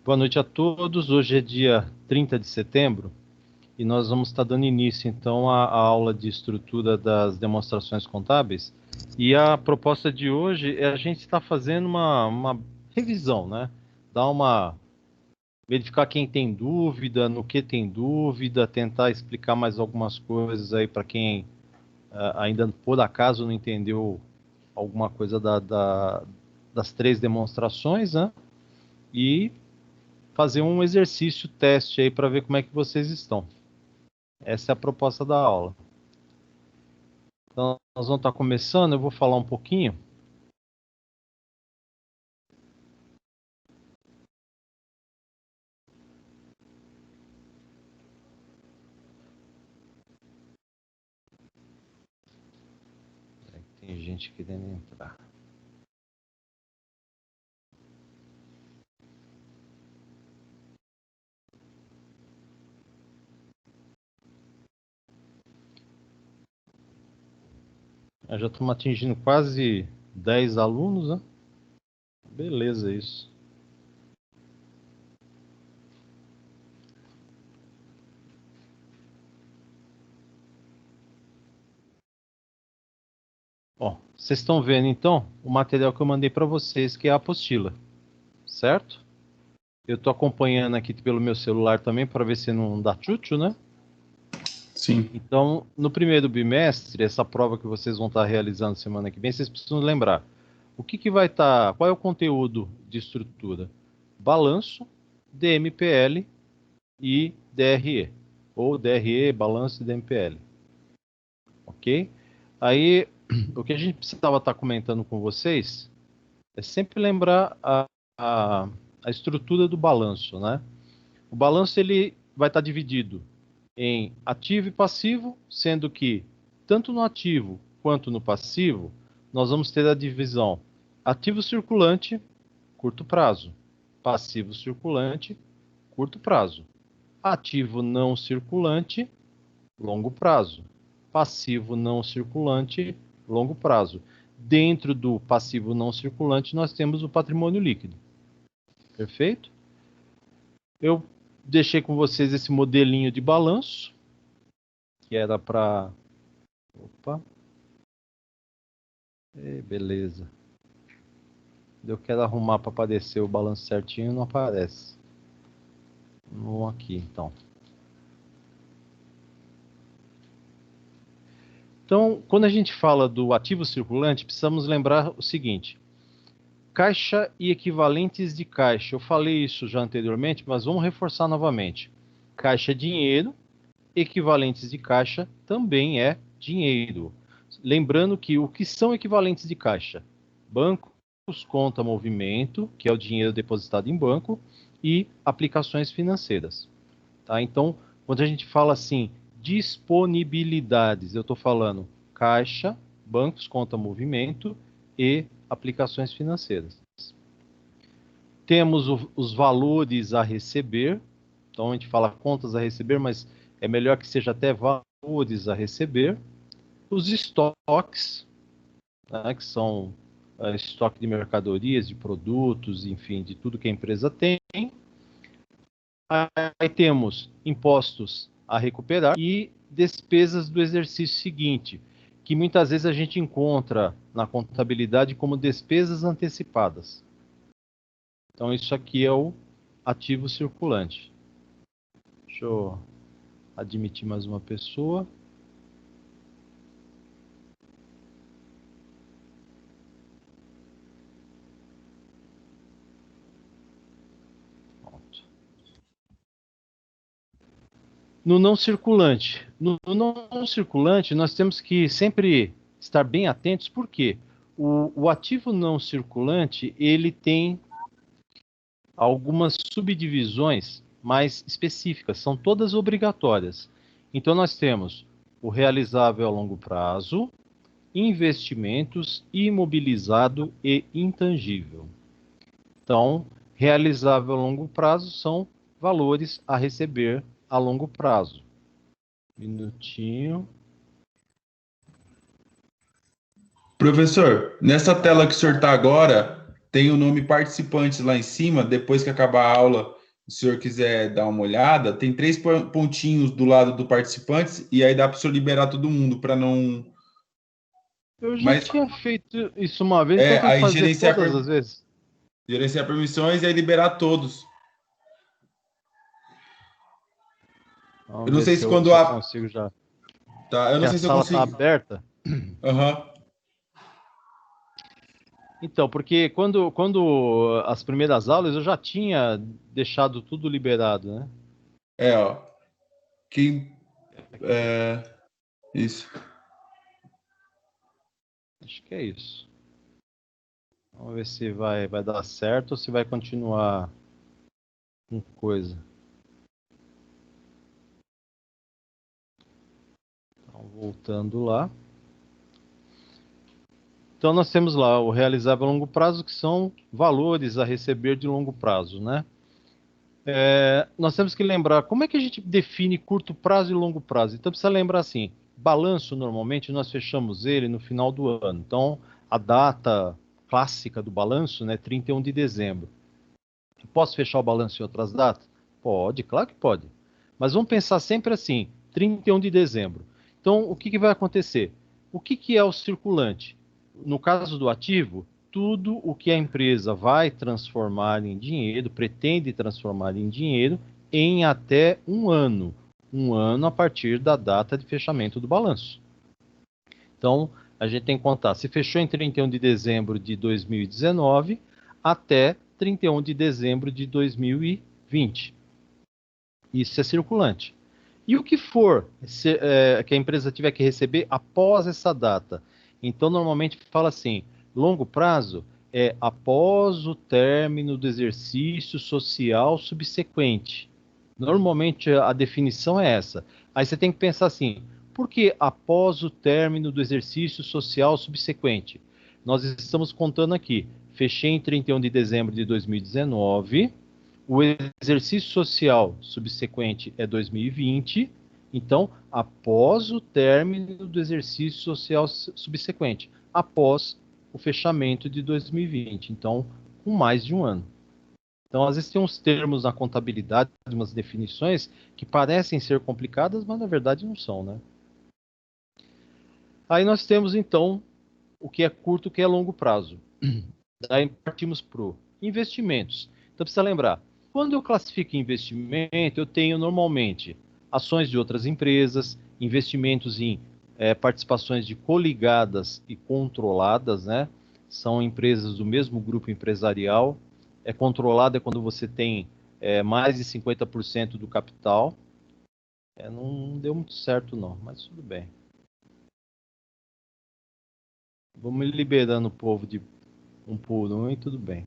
Boa noite a todos. Hoje é dia 30 de setembro e nós vamos estar dando início, então, à aula de estrutura das demonstrações contábeis. E a proposta de hoje é a gente estar fazendo uma revisão, né? Verificar quem tem dúvida, no que tem dúvida, tentar explicar mais algumas coisas aí para quem ainda, por acaso, não entendeu alguma coisa das três demonstrações, né? E fazer um exercício teste aí para ver como é que vocês estão. Essa é a proposta da aula. Então, nós vamos estar começando, eu vou falar um pouquinho. Tem gente querendo entrar. Já estamos atingindo quase 10 alunos, né? Beleza, isso. Ó, vocês estão vendo, então, o material que eu mandei para vocês, que é a apostila, certo? Eu estou acompanhando aqui pelo meu celular também, para ver se não dá tchutchu, né? Sim. Então, no primeiro bimestre, essa prova que vocês vão estar realizando semana que vem, vocês precisam lembrar o que vai estar, qual é o conteúdo de estrutura? Balanço, DMPL e DRE, ou DRE, balanço e DMPL. Ok? Aí, o que a gente precisava estar comentando com vocês é sempre lembrar a estrutura do balanço, né? O balanço ele vai estar dividido em ativo e passivo, sendo que tanto no ativo quanto no passivo, nós vamos ter a divisão ativo circulante, curto prazo, passivo circulante, curto prazo, ativo não circulante, longo prazo, passivo não circulante, longo prazo. Dentro do passivo não circulante, nós temos o patrimônio líquido. Perfeito? Eu deixei com vocês esse modelinho de balanço, que era para... Opa. Beleza. Eu quero arrumar para aparecer o balanço certinho, não aparece. Vamos aqui, então. Então, quando a gente fala do ativo circulante, precisamos lembrar o seguinte. Caixa e equivalentes de caixa. Eu falei isso já anteriormente, mas vamos reforçar novamente. Caixa é dinheiro, equivalentes de caixa também é dinheiro. Lembrando que o que são equivalentes de caixa? Bancos, conta movimento, que é o dinheiro depositado em banco, e aplicações financeiras. Tá? Então, quando a gente fala assim, disponibilidades, eu estou falando caixa, bancos, conta movimento e aplicações financeiras. Temos os valores a receber, então a gente fala contas a receber, mas é melhor que seja até valores a receber. Os estoques, né, que são estoque de mercadorias, de produtos, enfim, de tudo que a empresa tem. Aí temos impostos a recuperar e despesas do exercício seguinte, que muitas vezes a gente encontra na contabilidade como despesas antecipadas. Então, isso aqui é o ativo circulante. Deixa eu admitir mais uma pessoa. Pronto. No não circulante. No não circulante, nós temos que sempre estar bem atentos, porque o ativo não circulante, ele tem algumas subdivisões mais específicas, são todas obrigatórias. Então, nós temos o realizável a longo prazo, investimentos, imobilizado e intangível. Então, realizável a longo prazo são valores a receber a longo prazo. Minutinho. Professor, nessa tela que o senhor está agora, tem o nome participantes lá em cima. Depois que acabar a aula, o senhor quiser dar uma olhada, tem 3 pontinhos do lado do participantes e aí dá para o senhor liberar todo mundo para não... Eu já Mas tinha feito isso uma vez, então tem que aí fazer todas as vezes. gerenciar permissões e aí liberar todos. Eu Vamos não ver sei se se eu, quando se eu consigo já. tá, eu Que não a sei se eu sala está consigo. aberta. Aham. Então, porque quando as primeiras aulas eu já tinha deixado tudo liberado, né? Ó. Quem isso. Acho que é isso. Vamos ver se vai dar certo ou se vai continuar com coisa. Então, voltando lá. Então nós temos lá o realizável a longo prazo, que são valores a receber de longo prazo, né? Nós temos que lembrar como é que a gente define curto prazo e longo prazo. Então precisa lembrar assim, balanço normalmente nós fechamos ele no final do ano. Então a data clássica do balanço, né, 31 de dezembro. Posso fechar o balanço em outras datas? Pode, claro que pode. Mas vamos pensar sempre assim, 31 de dezembro. Então, o que vai acontecer? O que é o circulante? No caso do ativo, tudo o que a empresa vai transformar em dinheiro, pretende transformar em dinheiro, em até um ano. Um ano a partir da data de fechamento do balanço. Então, a gente tem que contar, se fechou em 31 de dezembro de 2019 até 31 de dezembro de 2020. Isso é circulante. E o que for que a empresa tiver que receber após essa data? Então, normalmente fala assim, longo prazo é após o término do exercício social subsequente. Normalmente a definição é essa. Aí você tem que pensar assim, por que após o término do exercício social subsequente? Nós estamos contando aqui, fechei em 31 de dezembro de 2019, o exercício social subsequente é 2020, então, após o término do exercício social subsequente, após o fechamento de 2020, então, com mais de um ano. Então, às vezes tem uns termos na contabilidade, umas definições que parecem ser complicadas, mas na verdade não são, né? Aí nós temos, então, o que é curto e o que é longo prazo. Daí partimos para investimentos. Então, precisa lembrar, quando eu classifico investimento, eu tenho normalmente ações de outras empresas, investimentos em participações de coligadas e controladas, né? São empresas do mesmo grupo empresarial. Controlada quando você tem mais de 50% do capital. Não deu muito certo não, mas tudo bem. Vamos liberando o povo de um por um e tudo bem.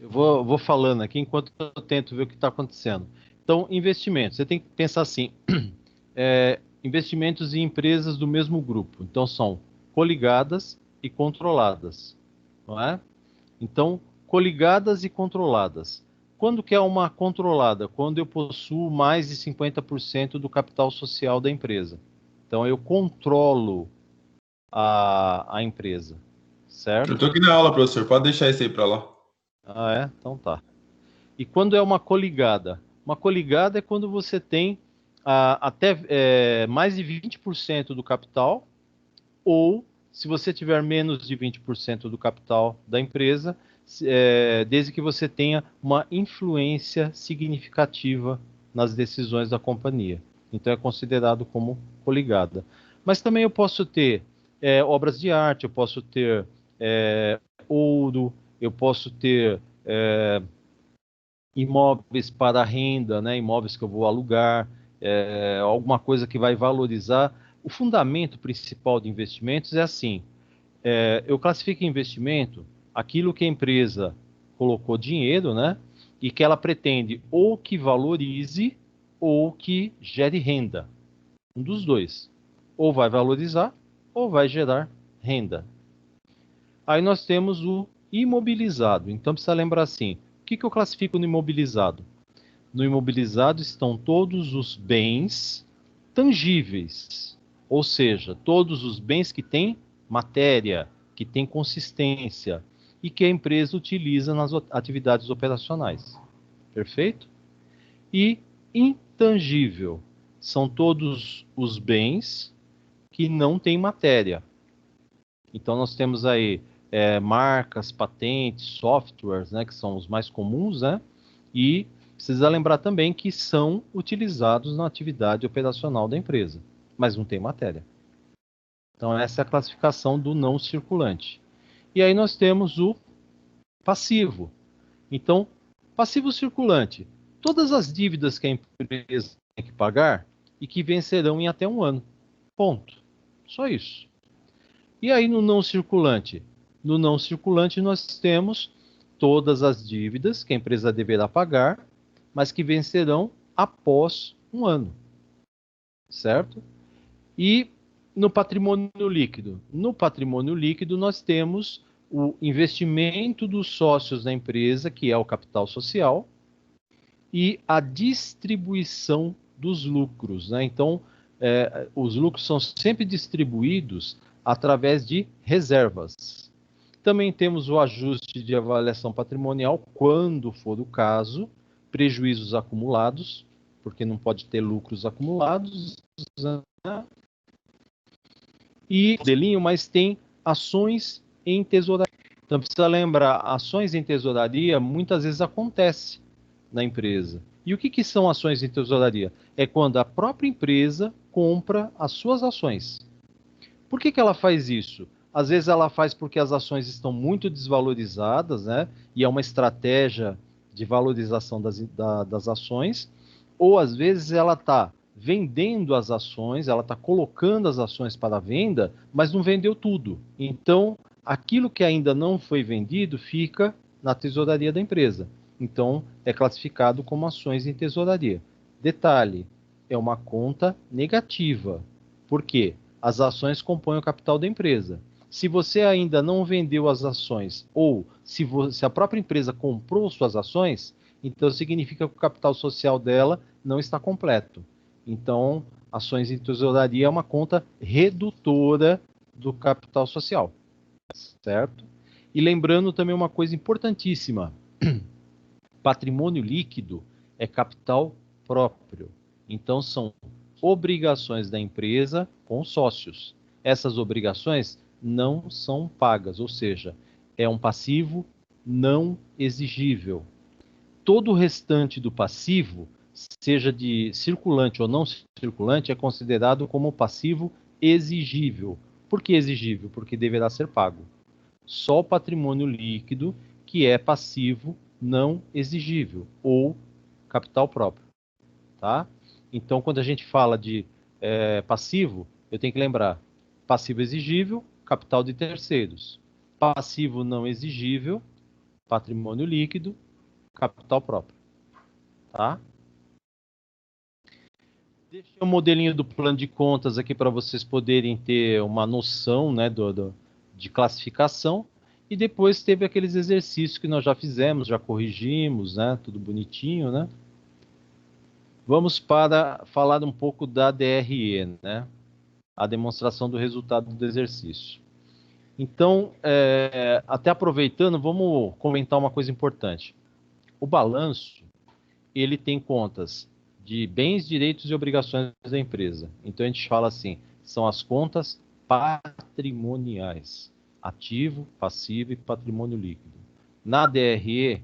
Eu vou falando aqui enquanto eu tento ver o que está acontecendo. Então, investimentos. Você tem que pensar assim: investimentos em empresas do mesmo grupo. Então, são coligadas e controladas. Não é? Então, coligadas e controladas. Quando que é uma controlada? Quando eu possuo mais de 50% do capital social da empresa. Então, eu controlo a empresa. Eu tô Certo? aqui na aula, professor. Pode deixar isso aí para lá. Ah, é? Então tá. E quando é uma coligada? Uma coligada é quando você tem até mais de 20% do capital, ou se você tiver menos de 20% do capital da empresa, desde que você tenha uma influência significativa nas decisões da companhia. Então é considerado como coligada. Mas também eu posso ter obras de arte, eu posso ter ouro, eu posso ter imóveis para renda, né, imóveis que eu vou alugar, alguma coisa que vai valorizar. O fundamento principal de investimentos é assim: eu classifico investimento aquilo que a empresa colocou dinheiro, né? E que ela pretende ou que valorize ou que gere renda. Um dos dois. Ou vai valorizar ou vai gerar renda. Aí nós temos o imobilizado. Então precisa lembrar assim, o que eu classifico no imobilizado? No imobilizado estão todos os bens tangíveis, ou seja, todos os bens que têm matéria, que têm consistência e que a empresa utiliza nas atividades operacionais. Perfeito? E intangível são todos os bens que não têm matéria. Então nós temos aí marcas, patentes, softwares, né, que são os mais comuns, né? E precisa lembrar também que são utilizados na atividade operacional da empresa, mas não tem matéria. Então essa é a classificação do não circulante. E aí nós temos o passivo. Então, passivo circulante, todas as dívidas que a empresa tem que pagar e que vencerão em até um ano. Ponto. Só isso. E aí no não circulante? No não circulante nós temos todas as dívidas que a empresa deverá pagar, mas que vencerão após um ano. Certo? E no patrimônio líquido? No patrimônio líquido nós temos o investimento dos sócios da empresa, que é o capital social, e a distribuição dos lucros, né? Então, os lucros são sempre distribuídos através de reservas. Também temos o ajuste de avaliação patrimonial, quando for o caso, prejuízos acumulados, porque não pode ter lucros acumulados, né? E modelinho, mas tem ações em tesouraria. Então precisa lembrar, ações em tesouraria muitas vezes acontece na empresa. E o que são ações em tesouraria? É quando a própria empresa compra as suas ações. Por que ela faz isso? Às vezes ela faz porque as ações estão muito desvalorizadas, né? E é uma estratégia de valorização das ações. Ou às vezes ela está vendendo as ações, ela está colocando as ações para venda, mas não vendeu tudo. Então, aquilo que ainda não foi vendido fica na tesouraria da empresa. Então, é classificado como ações em tesouraria. Detalhe, é uma conta negativa. Por quê? As ações compõem o capital da empresa. Se você ainda não vendeu as ações, ou se a própria empresa comprou suas ações, então significa que o capital social dela não está completo. Então, ações em tesouraria é uma conta redutora do capital social, certo? E lembrando também uma coisa importantíssima, patrimônio líquido é capital próprio. Então, são obrigações da empresa com sócios. Essas obrigações não são pagas, ou seja, é um passivo não exigível. Todo o restante do passivo, seja de circulante ou não circulante, é considerado como passivo exigível. Por que exigível? Porque deverá ser pago. Só o patrimônio líquido que é passivo não exigível ou capital próprio, tá? Então, quando a gente fala de passivo, eu tenho que lembrar passivo exigível, capital de terceiros. Passivo não exigível, patrimônio líquido, capital próprio, tá? Deixei o modelinho do plano de contas aqui para vocês poderem ter uma noção, né, de classificação. E depois teve aqueles exercícios que nós já fizemos, já corrigimos, né, tudo bonitinho, né? Vamos para falar um pouco da DRE, né? A demonstração do resultado do exercício. Então, até aproveitando, vamos comentar uma coisa importante. O balanço, ele tem contas de bens, direitos e obrigações da empresa. Então a gente fala assim, são as contas patrimoniais, ativo, passivo e patrimônio líquido. Na DRE,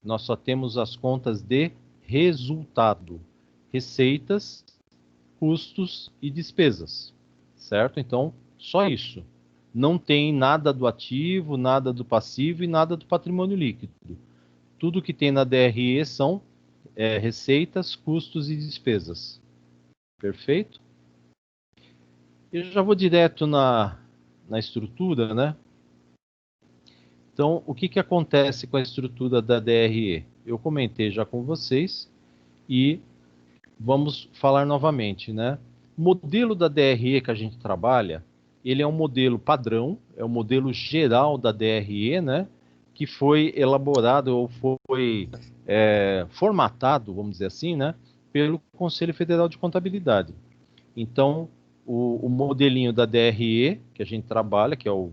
nós só temos as contas de resultado, receitas, custos e despesas, certo? Então, só isso. Não tem nada do ativo, nada do passivo e nada do patrimônio líquido. Tudo que tem na DRE são receitas, custos e despesas. Perfeito? Eu já vou direto na estrutura, né? Então, o que acontece com a estrutura da DRE? Eu comentei já com vocês e vamos falar novamente, né? O modelo da DRE que a gente trabalha, ele é um modelo padrão, é um modelo geral da DRE, né? Que foi elaborado ou foi formatado, vamos dizer assim, né? Pelo Conselho Federal de Contabilidade. Então, o modelinho da DRE que a gente trabalha, que é o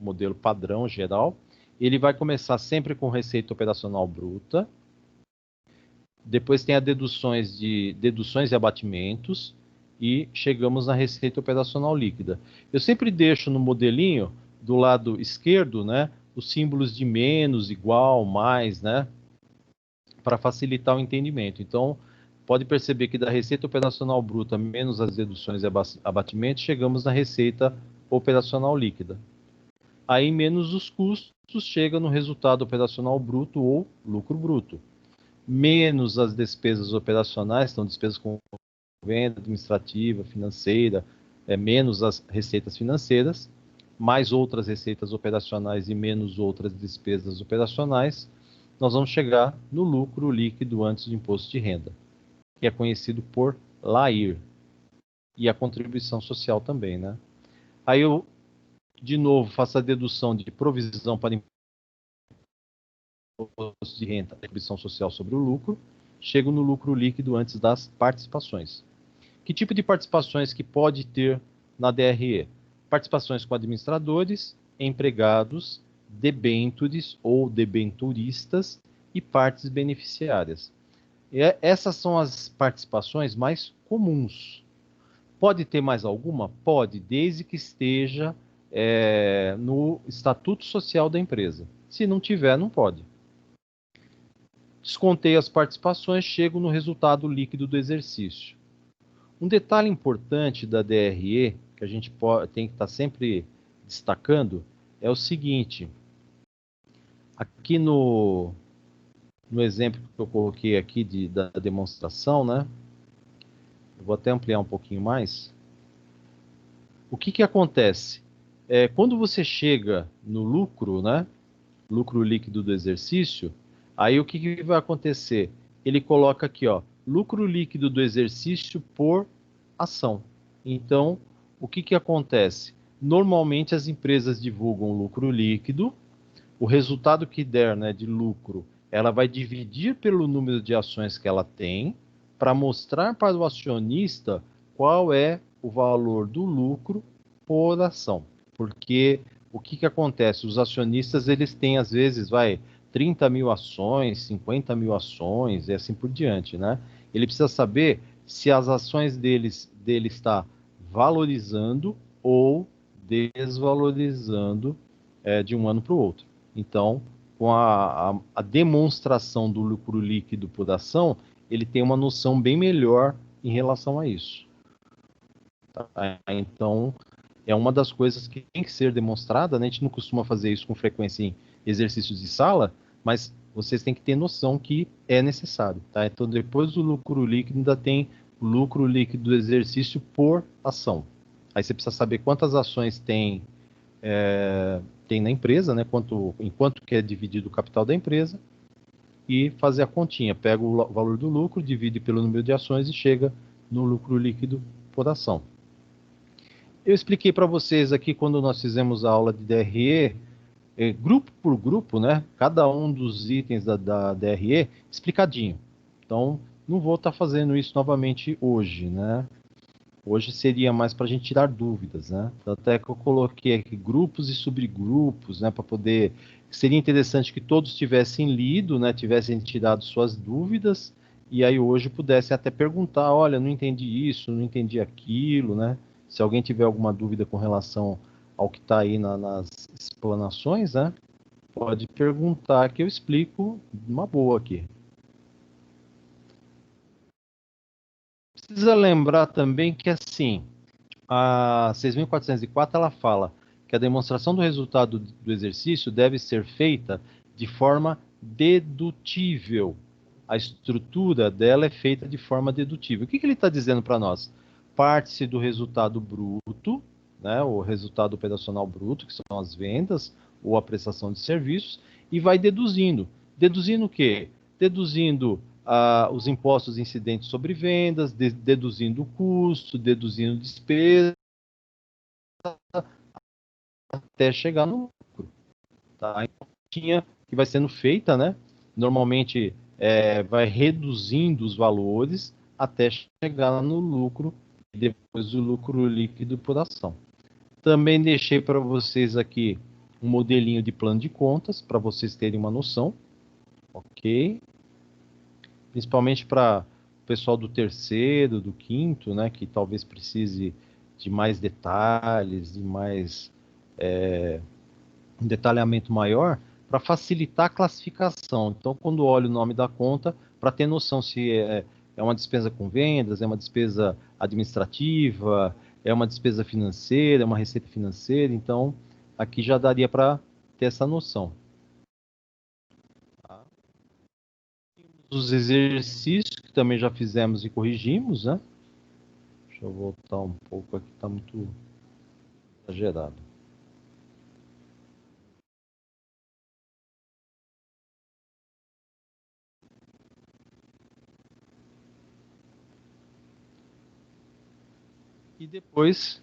modelo padrão geral, ele vai começar sempre com receita operacional bruta, depois tem as deduções e abatimentos, e chegamos na receita operacional líquida. Eu sempre deixo no modelinho, do lado esquerdo, né, os símbolos de menos, igual, mais, né, para facilitar o entendimento. Então, pode perceber que da receita operacional bruta menos as deduções e abatimentos, chegamos na receita operacional líquida. Aí, menos os custos, chega no resultado operacional bruto ou lucro bruto. Menos as despesas operacionais, então despesas com venda administrativa, financeira, menos as receitas financeiras, mais outras receitas operacionais e menos outras despesas operacionais, nós vamos chegar no lucro líquido antes do imposto de renda, que é conhecido por LAIR, e a contribuição social também, né? Aí eu, de novo, faço a dedução de provisão para imposto de renda, contribuição social sobre o lucro, chego no lucro líquido antes das participações. Que tipo de participações que pode ter na DRE? Participações com administradores, empregados, debentures ou debenturistas e partes beneficiárias. Essas são as participações mais comuns. Pode ter mais alguma? Pode, desde que esteja no estatuto social da empresa. Se não tiver, não pode. Descontei as participações, chego no resultado líquido do exercício. Um detalhe importante da DRE, que a gente tem que estar sempre destacando, é o seguinte. Aqui no exemplo que eu coloquei aqui da demonstração, né? Eu vou até ampliar um pouquinho mais. O que acontece? Quando você chega no lucro, né? Lucro líquido do exercício, aí o que vai acontecer? Ele coloca aqui, ó, lucro líquido do exercício por ação. Então, o que acontece? Normalmente as empresas divulgam o lucro líquido, o resultado que der, né, de lucro, ela vai dividir pelo número de ações que ela tem, para mostrar para o acionista qual é o valor do lucro por ação. Porque o que acontece? Os acionistas, eles têm, às vezes, 30 mil ações, 50 mil ações, e assim por diante, né? Ele precisa saber se as ações dele está valorizando ou desvalorizando de um ano para o outro. Então, com a demonstração do lucro líquido por ação, ele tem uma noção bem melhor em relação a isso. Tá? Então, é uma das coisas que tem que ser demonstrada, né? A gente não costuma fazer isso com frequência em exercícios de sala, mas vocês têm que ter noção que é necessário. Tá? Então, depois do lucro líquido, ainda tem o lucro líquido do exercício por ação. Aí você precisa saber quantas ações tem na empresa, né? Em quanto que é dividido o capital da empresa, e fazer a continha. Pega o valor do lucro, divide pelo número de ações e chega no lucro líquido por ação. Eu expliquei para vocês aqui, quando nós fizemos a aula de DRE, grupo por grupo, né? Cada um dos itens da DRE explicadinho. Então, não vou estar fazendo isso novamente hoje, né? Hoje seria mais para a gente tirar dúvidas, né? Até que eu coloquei aqui grupos e subgrupos, né? Para poder... Seria interessante que todos tivessem lido, né? Tivessem tirado suas dúvidas, e aí hoje pudessem até perguntar, olha, não entendi isso, não entendi aquilo, né? Se alguém tiver alguma dúvida com relação ao que está aí nas explanações, né? Pode perguntar que eu explico uma boa aqui. Precisa lembrar também que, assim, a 6.404 ela fala que a demonstração do resultado do exercício deve ser feita de forma dedutível. A estrutura dela é feita de forma dedutível. O que ele está dizendo para nós? Parte-se do resultado bruto, né, o resultado operacional bruto, que são as vendas, ou a prestação de serviços, e vai deduzindo. Deduzindo o quê? Deduzindo os impostos incidentes sobre vendas, deduzindo o custo, deduzindo despesa, até chegar no lucro. Tá? Então, tinha que vai sendo feita, né? Normalmente vai reduzindo os valores até chegar no lucro, e depois o lucro líquido por ação. Também deixei para vocês aqui um modelinho de plano de contas, para vocês terem uma noção, ok? Principalmente para o pessoal do terceiro, do quinto, né, que talvez precise de mais detalhes, de mais um detalhamento maior, para facilitar a classificação. Então, quando olho o nome da conta, para ter noção se é uma despesa com vendas, é uma despesa administrativa, é uma despesa financeira, é uma receita financeira. Então, aqui já daria para ter essa noção. Tá? Os exercícios que também já fizemos e corrigimos, né? Deixa eu voltar um pouco aqui, está muito exagerado. E depois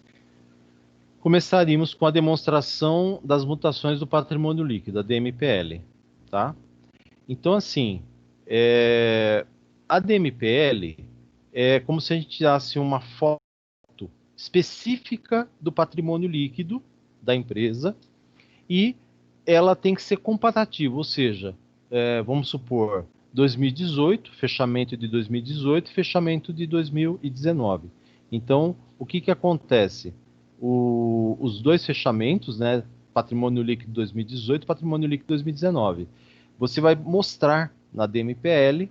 começaríamos com a demonstração das mutações do patrimônio líquido, a DMPL, tá? Então, assim, a DMPL é como se a gente tirasse uma foto específica do patrimônio líquido da empresa e ela tem que ser comparativa, ou seja, vamos supor, 2018, fechamento de 2018, fechamento de 2019. Então, o que acontece? Os dois fechamentos, né, patrimônio líquido 2018 e patrimônio líquido 2019, você vai mostrar na DMPL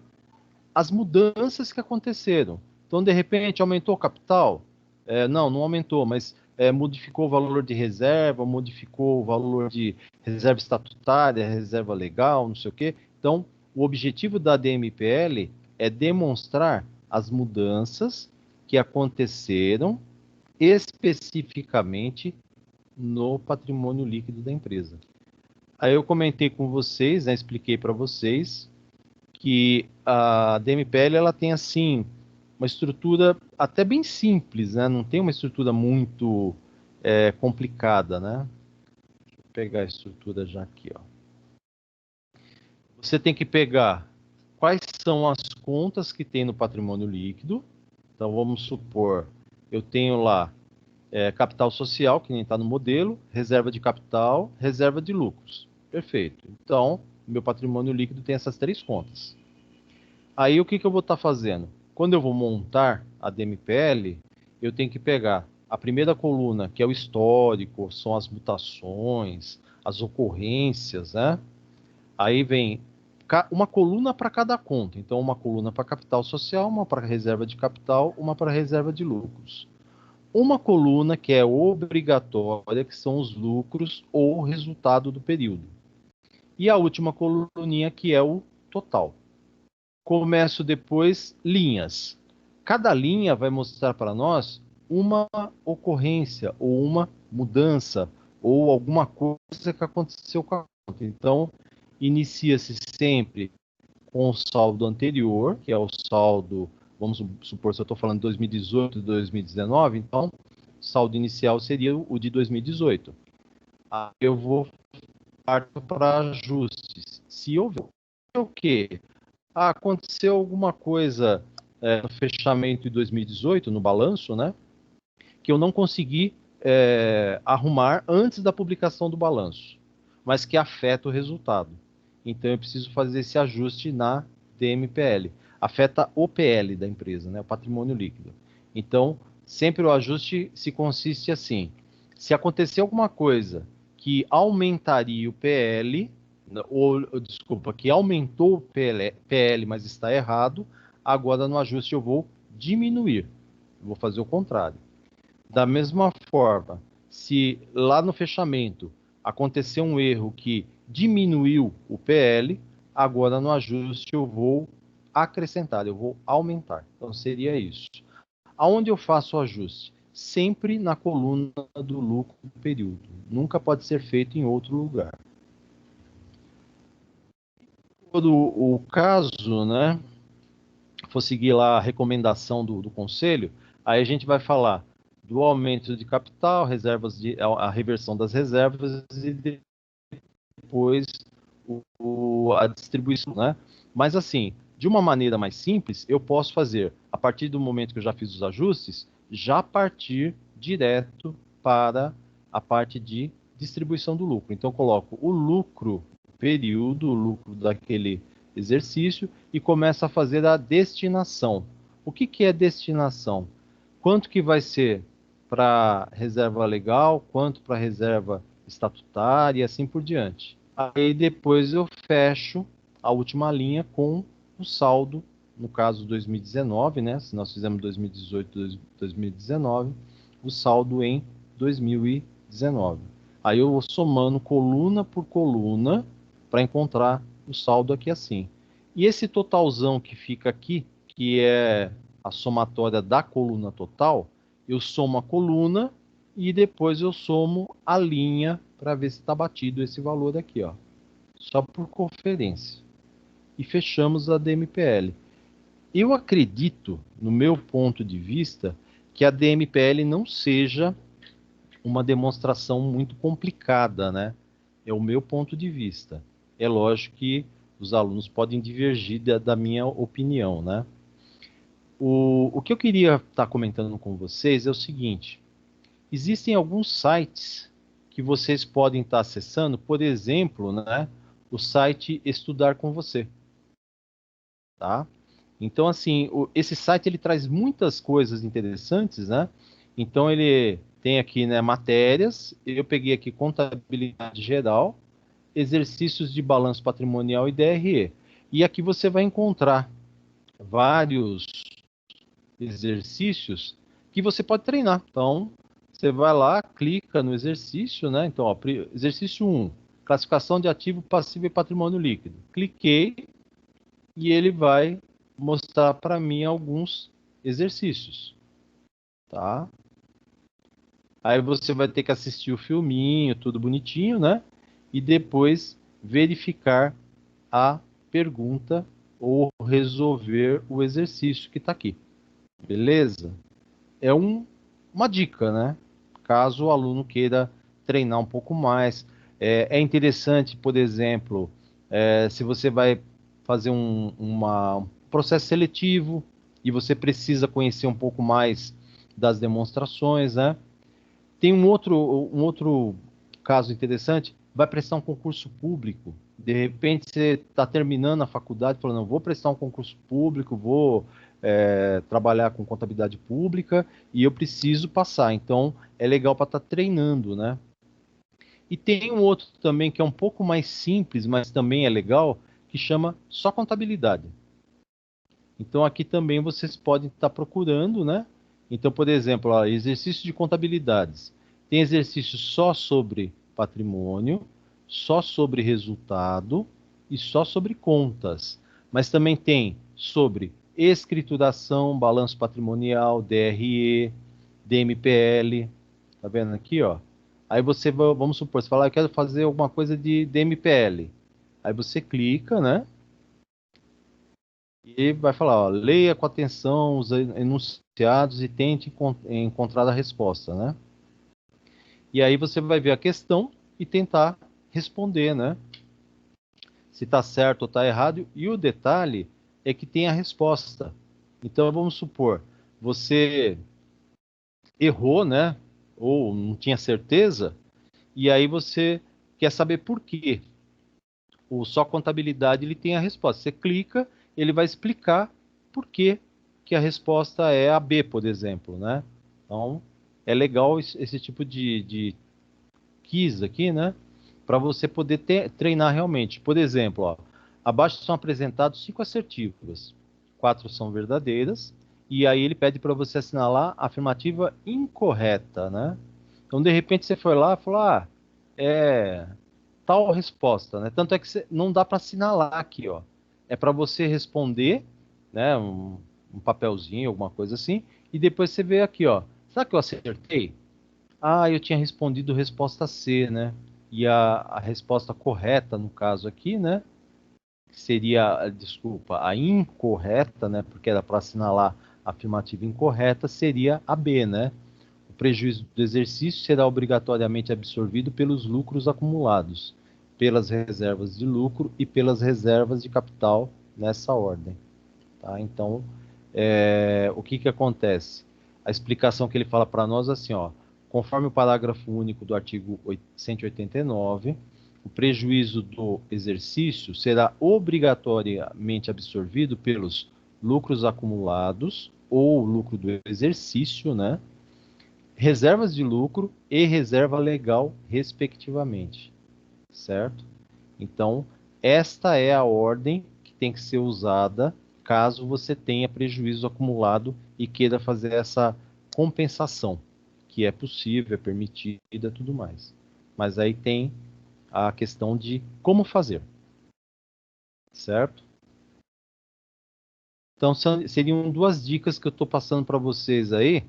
as mudanças que aconteceram. Então, de repente, aumentou o capital? Não aumentou, mas modificou o valor de reserva, modificou o valor de reserva estatutária, reserva legal, não sei o quê. Então, o objetivo da DMPL é demonstrar as mudanças que aconteceram especificamente no patrimônio líquido da empresa. Aí eu comentei com vocês, né, expliquei para vocês que a DMPL ela tem assim uma estrutura até bem simples, né? Não tem uma estrutura muito complicada, né? Deixa eu pegar a estrutura já aqui, ó. Você tem que pegar quais são as contas que tem no patrimônio líquido. Então vamos supor, eu tenho lá capital social, que nem está no modelo, reserva de capital, reserva de lucros. Perfeito. Então, meu patrimônio líquido tem essas três contas. Aí o que eu vou estar fazendo? Quando eu vou montar a DMPL, eu tenho que pegar a primeira coluna, que é o histórico, são as mutações, as ocorrências, né? Aí vem uma coluna para cada conta. Então, uma coluna para capital social, uma para reserva de capital, uma para reserva de lucros. Uma coluna que é obrigatória, que são os lucros ou resultado do período. E a última coluninha, que é o total. Começo depois linhas. Cada linha vai mostrar para nós uma ocorrência ou uma mudança ou alguma coisa que aconteceu com a conta. Então, inicia-se sempre com o saldo anterior, que é o saldo, vamos supor, se eu estou falando de 2018 e 2019, então, o saldo inicial seria o de 2018. Aí eu vou partir para ajustes. Se houver o quê? Aconteceu alguma coisa no fechamento de 2018, no balanço, né? Que eu não consegui arrumar antes da publicação do balanço, mas que afeta o resultado. Então eu preciso fazer esse ajuste na DMPL. Afeta o PL da empresa, né? O patrimônio líquido. Então, sempre o ajuste se consiste assim. Se acontecer alguma coisa que aumentaria o PL, ou desculpa, que aumentou o PL, mas está errado, agora no ajuste eu vou diminuir. Eu vou fazer o contrário. Da mesma forma, se lá no fechamento aconteceu um erro que diminuiu o PL, agora no ajuste eu vou acrescentar, eu vou aumentar. Então seria isso. Aonde eu faço o ajuste? sempre na coluna do lucro período. Nunca pode ser feito em outro lugar. Quando o caso, né, for seguir lá a recomendação do conselho, aí a gente vai falar do aumento de capital, a reversão das reservas e depois a distribuição, né? Mas assim, de uma maneira mais simples, eu posso fazer, a partir do momento que eu já fiz os ajustes, já partir direto para a parte de distribuição do lucro. Então, eu coloco o lucro período, o lucro daquele exercício e começo a fazer a destinação. O que é destinação? Quanto que vai ser para reserva legal, quanto para reserva estatutária e assim por diante. Aí depois eu fecho a última linha com o saldo, no caso 2019, né? Se nós fizemos 2018, 2019, o saldo em 2019. Aí eu vou somando coluna por coluna para encontrar o saldo aqui assim. E esse totalzão que fica aqui, que é a somatória da coluna total, eu somo a coluna e depois eu somo a linha para ver se está batido esse valor aqui, ó. Só por conferência. E fechamos a DMPL. Eu acredito, no meu ponto de vista, que a DMPL não seja uma demonstração muito complicada, né? É o meu ponto de vista. É lógico que os alunos podem divergir da minha opinião, né? O que eu queria estar comentando com vocês é o seguinte: existem alguns sites que vocês podem estar acessando, por exemplo, né, o site Estudar com Você, tá? Então, assim, esse site ele traz muitas coisas interessantes, né? Então, ele tem aqui, né, matérias. Eu peguei aqui contabilidade geral, exercícios de balanço patrimonial e DRE. E aqui você vai encontrar vários exercícios que você pode treinar. Então, você vai lá, clica no exercício, né? Então, ó, exercício 1, classificação de ativo, passivo e patrimônio líquido. Cliquei e ele vai mostrar para mim alguns exercícios, tá? Aí você vai ter que assistir o filminho, tudo bonitinho, né? E depois verificar a pergunta ou resolver o exercício que está aqui. Beleza? É uma dica, né? Caso o aluno queira treinar um pouco mais. É interessante, por exemplo, se você vai fazer um processo seletivo e você precisa conhecer um pouco mais das demonstrações, né? Tem um outro caso interessante, vai prestar um concurso público. De repente você está terminando a faculdade, falando, não, vou prestar um concurso público, vou trabalhar com contabilidade pública e eu preciso passar. Então é legal para estar treinando, né? E tem um outro também que é um pouco mais simples, mas também é legal, que chama só contabilidade. Então aqui também vocês podem estar procurando, né? Então, por exemplo, ó, exercício de contabilidades. Tem exercício só sobre patrimônio, só sobre resultado e só sobre contas. Mas também tem sobre escrituração, balanço patrimonial, DRE, DMPL. Tá vendo aqui, ó? Aí você, vamos supor, você fala, eu quero fazer alguma coisa de DMPL. Aí você clica, né? E vai falar, ó, leia com atenção os enunciados e tente encontrar a resposta, né? E aí você vai ver a questão e tentar responder, né? Se está certo ou está errado. E o detalhe é que tem a resposta. Então vamos supor, você errou, né? Ou não tinha certeza, e aí você quer saber por quê. O só contabilidade ele tem a resposta. Você clica, ele vai explicar por que a resposta é a B, por exemplo, né? Então, é legal esse tipo de quiz aqui, né? Para você poder treinar realmente. Por exemplo, ó, abaixo são apresentados 5 assertivas. 4 são verdadeiras. E aí ele pede para você assinalar a afirmativa incorreta, né? Então, de repente, você foi lá e falou, é tal resposta, né? Tanto é que não dá para assinalar aqui, ó. É para você responder, né? Um papelzinho, alguma coisa assim, e depois você vê aqui, ó. será que eu acertei? Ah, eu tinha respondido resposta C, né? E a resposta correta, no caso aqui, né? Seria, desculpa, a incorreta, né? Porque era para assinalar a afirmativa incorreta, seria a B, né? O prejuízo do exercício será obrigatoriamente absorvido pelos lucros acumulados, pelas reservas de lucro e pelas reservas de capital nessa ordem. Tá? Então, o que acontece? A explicação que ele fala para nós é assim, ó, conforme o parágrafo único do artigo 189, o prejuízo do exercício será obrigatoriamente absorvido pelos lucros acumulados ou lucro do exercício, né? Reservas de lucro e reserva legal, respectivamente, certo? Então, esta é a ordem que tem que ser usada caso você tenha prejuízo acumulado e queira fazer essa compensação, que é possível, é permitida, tudo mais. Mas aí tem a questão de como fazer, certo? Então, seriam duas dicas que eu estou passando para vocês aí,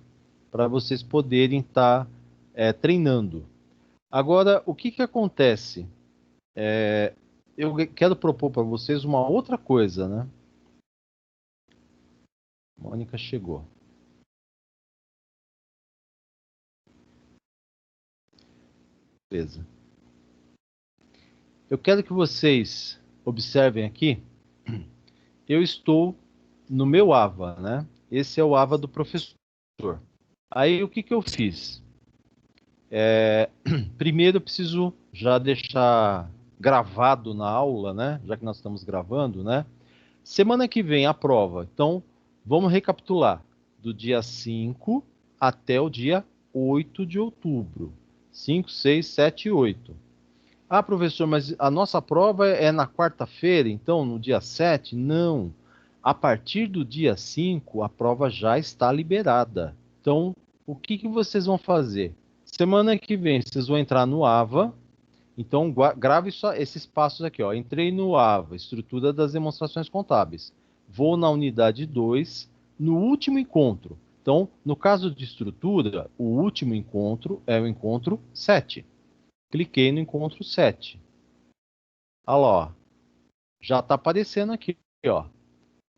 para vocês poderem estar treinando. Agora, o que acontece? Eu quero propor para vocês uma outra coisa, né? Mônica chegou. Beleza. Eu quero que vocês observem aqui. Eu estou no meu AVA, né? Esse é o AVA do professor. Aí o que eu fiz? Primeiro eu preciso já deixar gravado na aula, né? Já que nós estamos gravando, né? Semana que vem a prova. Então, vamos recapitular. Do dia 5 até o dia 8 de outubro. 5, 6, 7 e 8. Ah, professor, mas a nossa prova é na quarta-feira, então, no dia 7? Não. A partir do dia 5, a prova já está liberada. Então, o que vocês vão fazer? Semana que vem, vocês vão entrar no AVA. Então, grave só esses passos aqui. Ó. Entrei no AVA, estrutura das demonstrações contábeis. Vou na unidade 2, no último encontro. Então, no caso de estrutura, o último encontro é o encontro 7. Cliquei no encontro 7. Olha lá, ó. Já está aparecendo aqui, ó.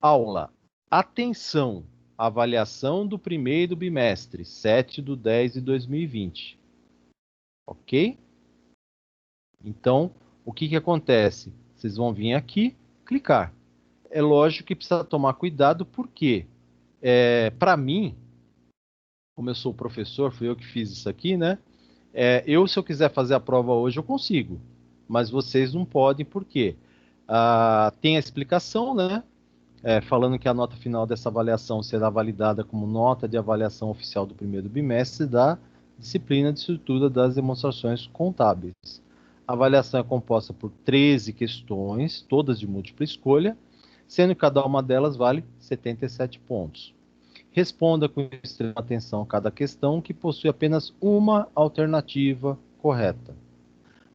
Aula. Atenção. Avaliação do primeiro bimestre, 7/10/2020. Ok? Então, o que acontece? Vocês vão vir aqui, clicar. É lógico que precisa tomar cuidado, porque, para mim, como eu sou professor, fui eu que fiz isso aqui, né? Se eu quiser fazer a prova hoje, eu consigo. Mas vocês não podem, por quê? Tem a explicação, né? Falando que a nota final dessa avaliação será validada como nota de avaliação oficial do primeiro bimestre da disciplina de estrutura das demonstrações contábeis. A avaliação é composta por 13 questões, todas de múltipla escolha, sendo que cada uma delas vale 77 pontos. Responda com extrema atenção cada questão, que possui apenas uma alternativa correta.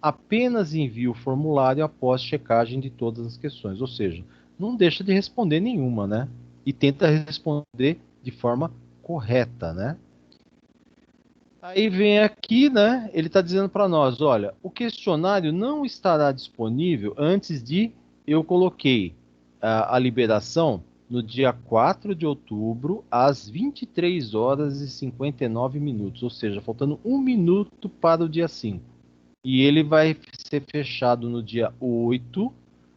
Apenas envie o formulário após checagem de todas as questões, ou seja, não deixa de responder nenhuma, né? E tenta responder de forma correta, né? Aí vem aqui, né? Ele está dizendo para nós, olha, o questionário não estará disponível antes de, eu coloquei a liberação no dia 4 de outubro, às 23 horas e 59 minutos, ou seja, faltando 1 minuto para o dia 5. E ele vai ser fechado no dia 8,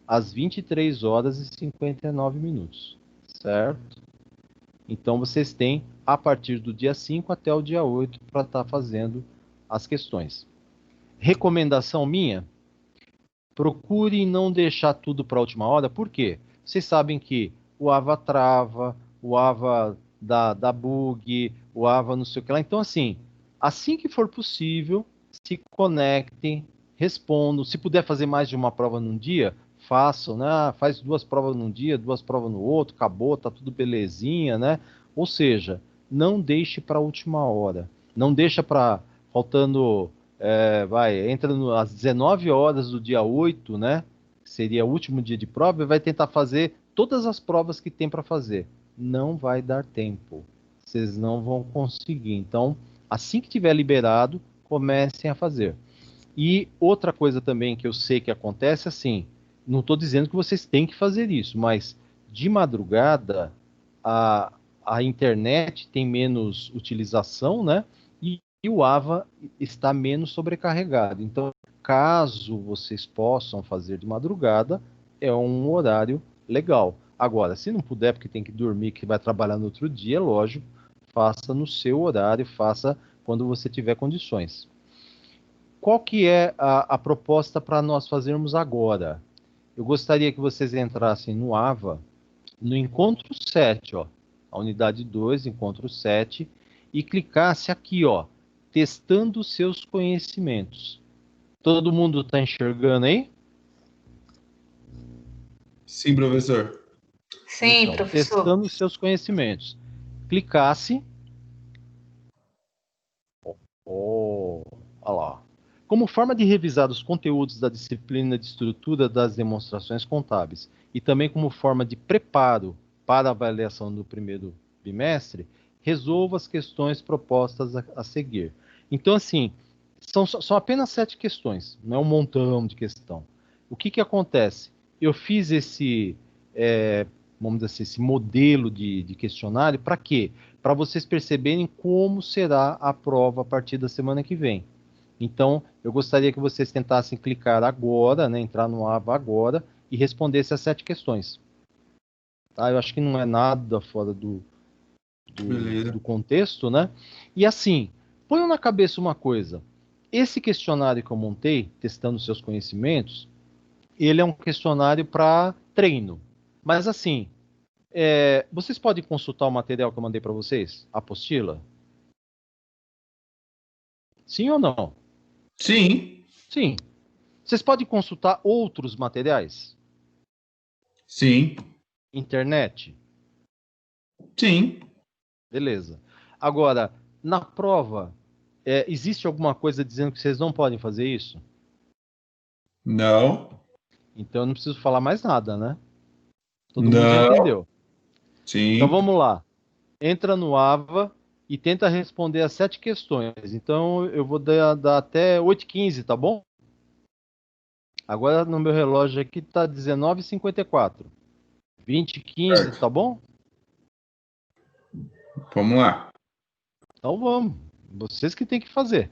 às 23 horas e 59 minutos, certo? Então, vocês têm a partir do dia 5 até o dia 8 para estar fazendo as questões. Recomendação minha, procure não deixar tudo para a última hora, por quê? Vocês sabem que o AVA trava, o AVA dá bug, o AVA não sei o que lá. Então, assim que for possível, se conectem, respondam. Se puder fazer mais de uma prova num dia, façam, né? Faz 2 provas num dia, 2 provas no outro, acabou, tá tudo belezinha, né? Ou seja, não deixe para a última hora. Não deixa para faltando, entra às 19 horas do dia 8, né? Seria o último dia de prova, e vai tentar fazer todas as provas que tem para fazer. Não vai dar tempo, Vocês não vão conseguir. Então, assim que tiver liberado, comecem a fazer. E outra coisa também que eu sei que acontece, assim, não estou dizendo que vocês têm que fazer isso, mas de madrugada a, a internet tem menos utilização, né? E o AVA está menos sobrecarregado. Então, caso vocês possam fazer de madrugada, é um horário legal. Agora, se não puder, porque tem que dormir, que vai trabalhar no outro dia, lógico, faça no seu horário, faça quando você tiver condições. Qual que é a proposta para nós fazermos agora? Eu gostaria que vocês entrassem no AVA, no encontro 7, ó, a unidade 2, encontro 7, e clicasse aqui, ó, testando seus conhecimentos. Todo mundo está enxergando aí? Sim, professor. Sim, Então, professor. testando seus conhecimentos. Clicasse. Olha lá. Como forma de revisar os conteúdos da disciplina de estrutura das demonstrações contábeis e também como forma de preparo para a avaliação do primeiro bimestre, resolva as questões propostas a seguir. Então, assim, são apenas 7 questões, não é um montão de questão. O que acontece? Eu fiz vamos dizer assim, esse modelo de questionário para quê? Para vocês perceberem como será a prova a partir da semana que vem. Então, eu gostaria que vocês tentassem clicar agora, né, entrar no AVA agora e respondessem as 7 questões. Tá? Eu acho que não é nada fora Beleza. do contexto, né? E assim, ponham na cabeça uma coisa. Esse questionário que eu montei, testando seus conhecimentos, ele é um questionário para treino. Mas assim, vocês podem consultar o material que eu mandei para vocês? A apostila? Sim ou não? Sim. Sim. Vocês podem consultar outros materiais? Sim. Internet? Sim. Beleza. Agora, na prova, existe alguma coisa dizendo que vocês não podem fazer isso? Não. Então eu não preciso falar mais nada, né? Todo mundo já Não. entendeu. Então Sim. vamos lá. Entra no AVA e tenta responder as 7 questões. Então eu vou dar até 8h15, tá bom? Agora no meu relógio aqui tá 19h54. 20h15, Certo. tá bom? Vamos lá. Então vamos. Vocês que tem que fazer.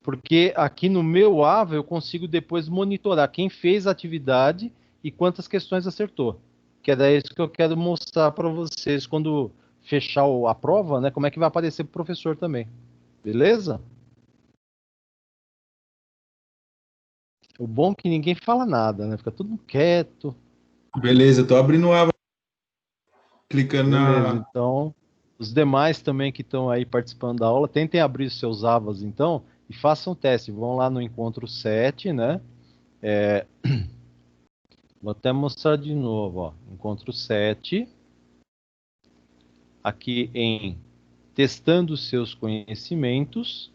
Porque aqui no meu AVA eu consigo depois monitorar quem fez a atividade e quantas questões acertou. Que é isso que eu quero mostrar para vocês quando fechar a prova, né? Como é que vai aparecer para o professor também. Beleza? O bom é que ninguém fala nada, né? Fica tudo quieto. Beleza, tô abrindo o aba, clicando Beleza, na. então. Os demais também que estão aí participando da aula, tentem abrir seus AVAs então e façam o teste. Vão lá no encontro 7, né? Vou até mostrar de novo, ó. Encontro 7. Aqui em testando seus conhecimentos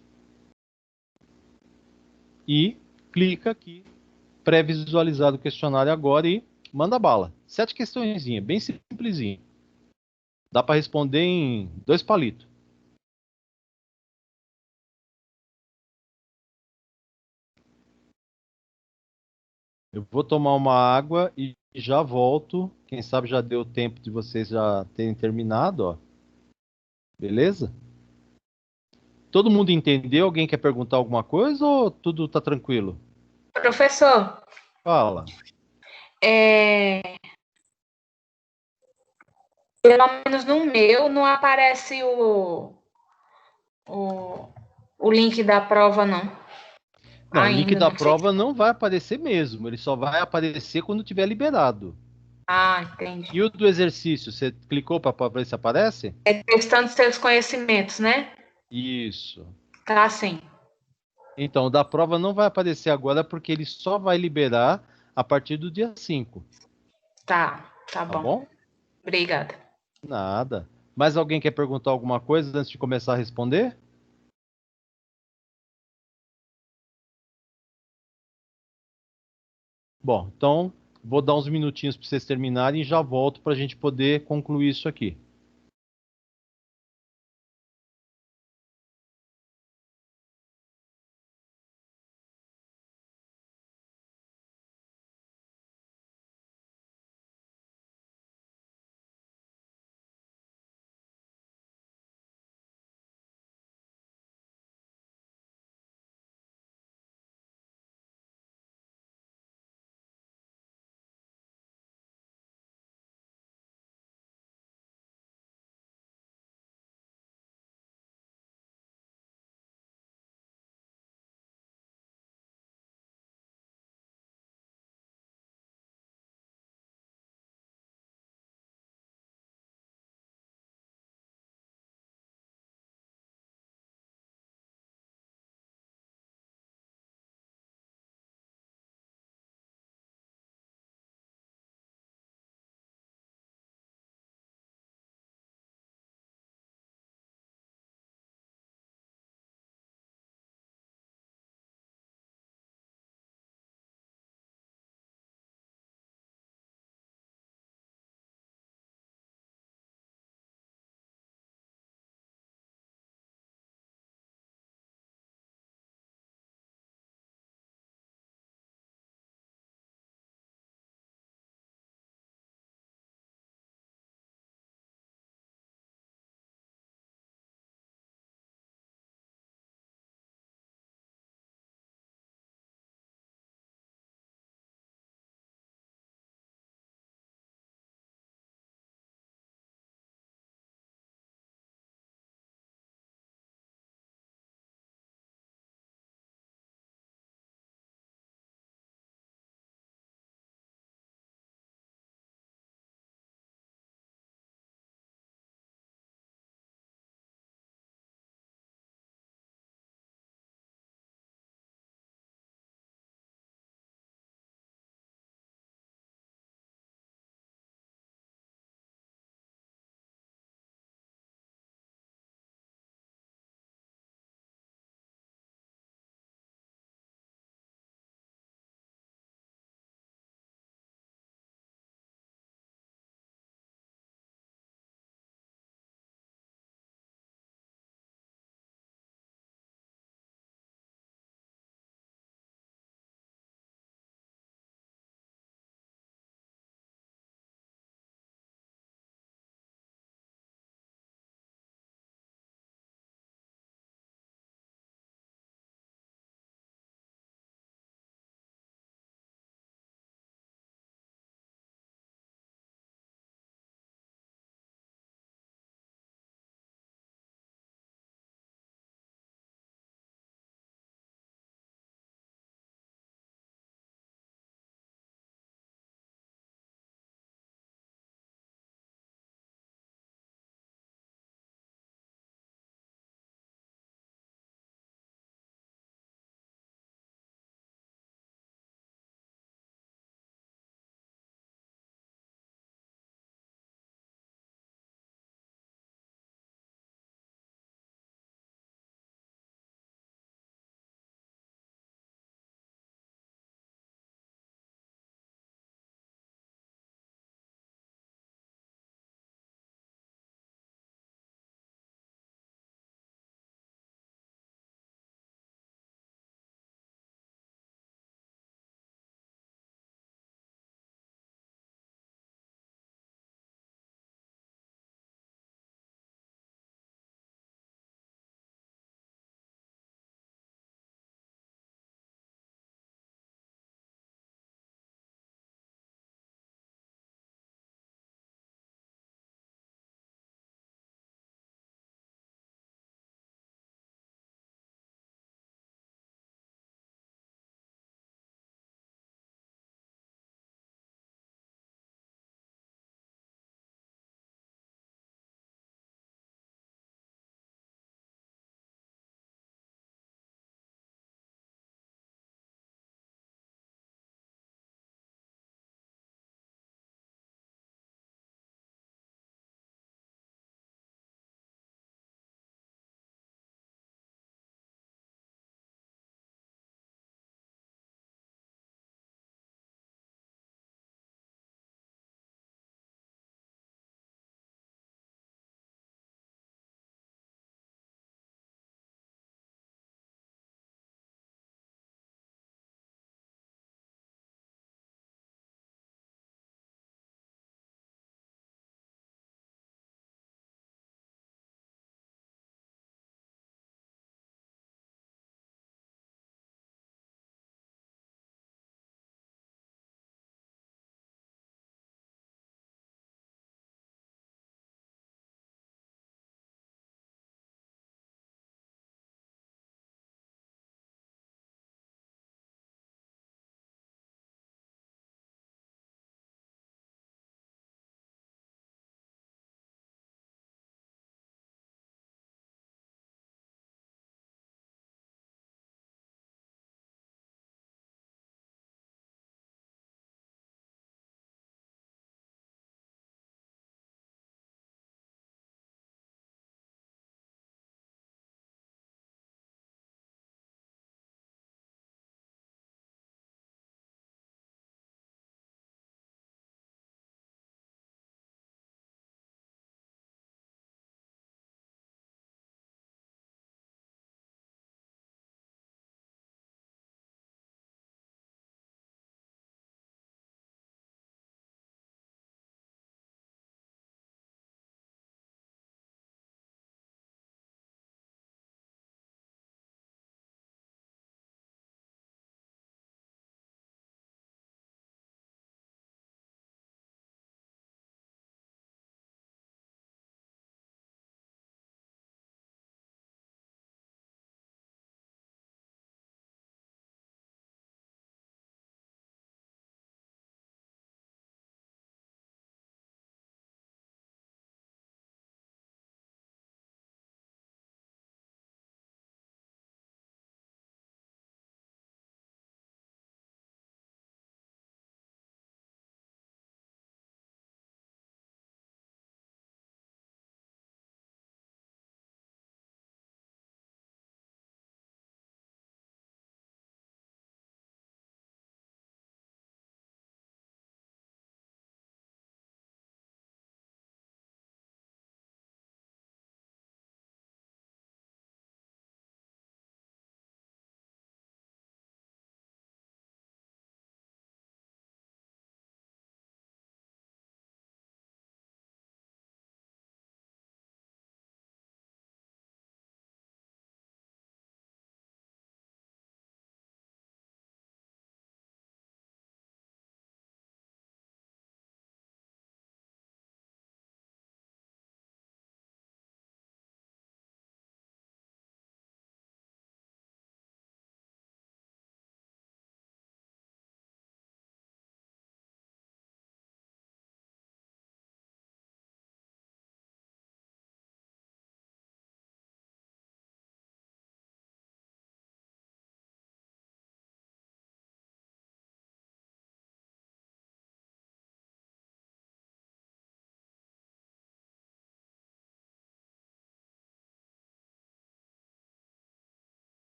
e clica aqui, pré-visualizar o questionário agora e manda bala. 7 questõezinhas, bem simplesinho. Dá para responder em 2 palitos. Eu vou tomar uma água e já volto. Quem sabe já deu tempo de vocês já terem terminado, ó. Beleza? Todo mundo entendeu? Alguém quer perguntar alguma coisa ou tudo tá tranquilo? Professor, Fala. é, pelo menos no meu não aparece o, o link da prova, não. Não, o link Ainda, da não sei. prova não vai aparecer mesmo. Ele só vai aparecer quando tiver liberado. Ah, entendi. E o do exercício, você clicou para ver se aparece? É testando seus conhecimentos, né? Isso. Tá, sim. Então, o da prova não vai aparecer agora porque ele só vai liberar a partir do dia 5. Tá Tá bom. bom? Obrigada. Nada. Mais alguém quer perguntar alguma coisa antes de começar a responder? Bom, então vou dar uns minutinhos para vocês terminarem e já volto para a gente poder concluir isso aqui.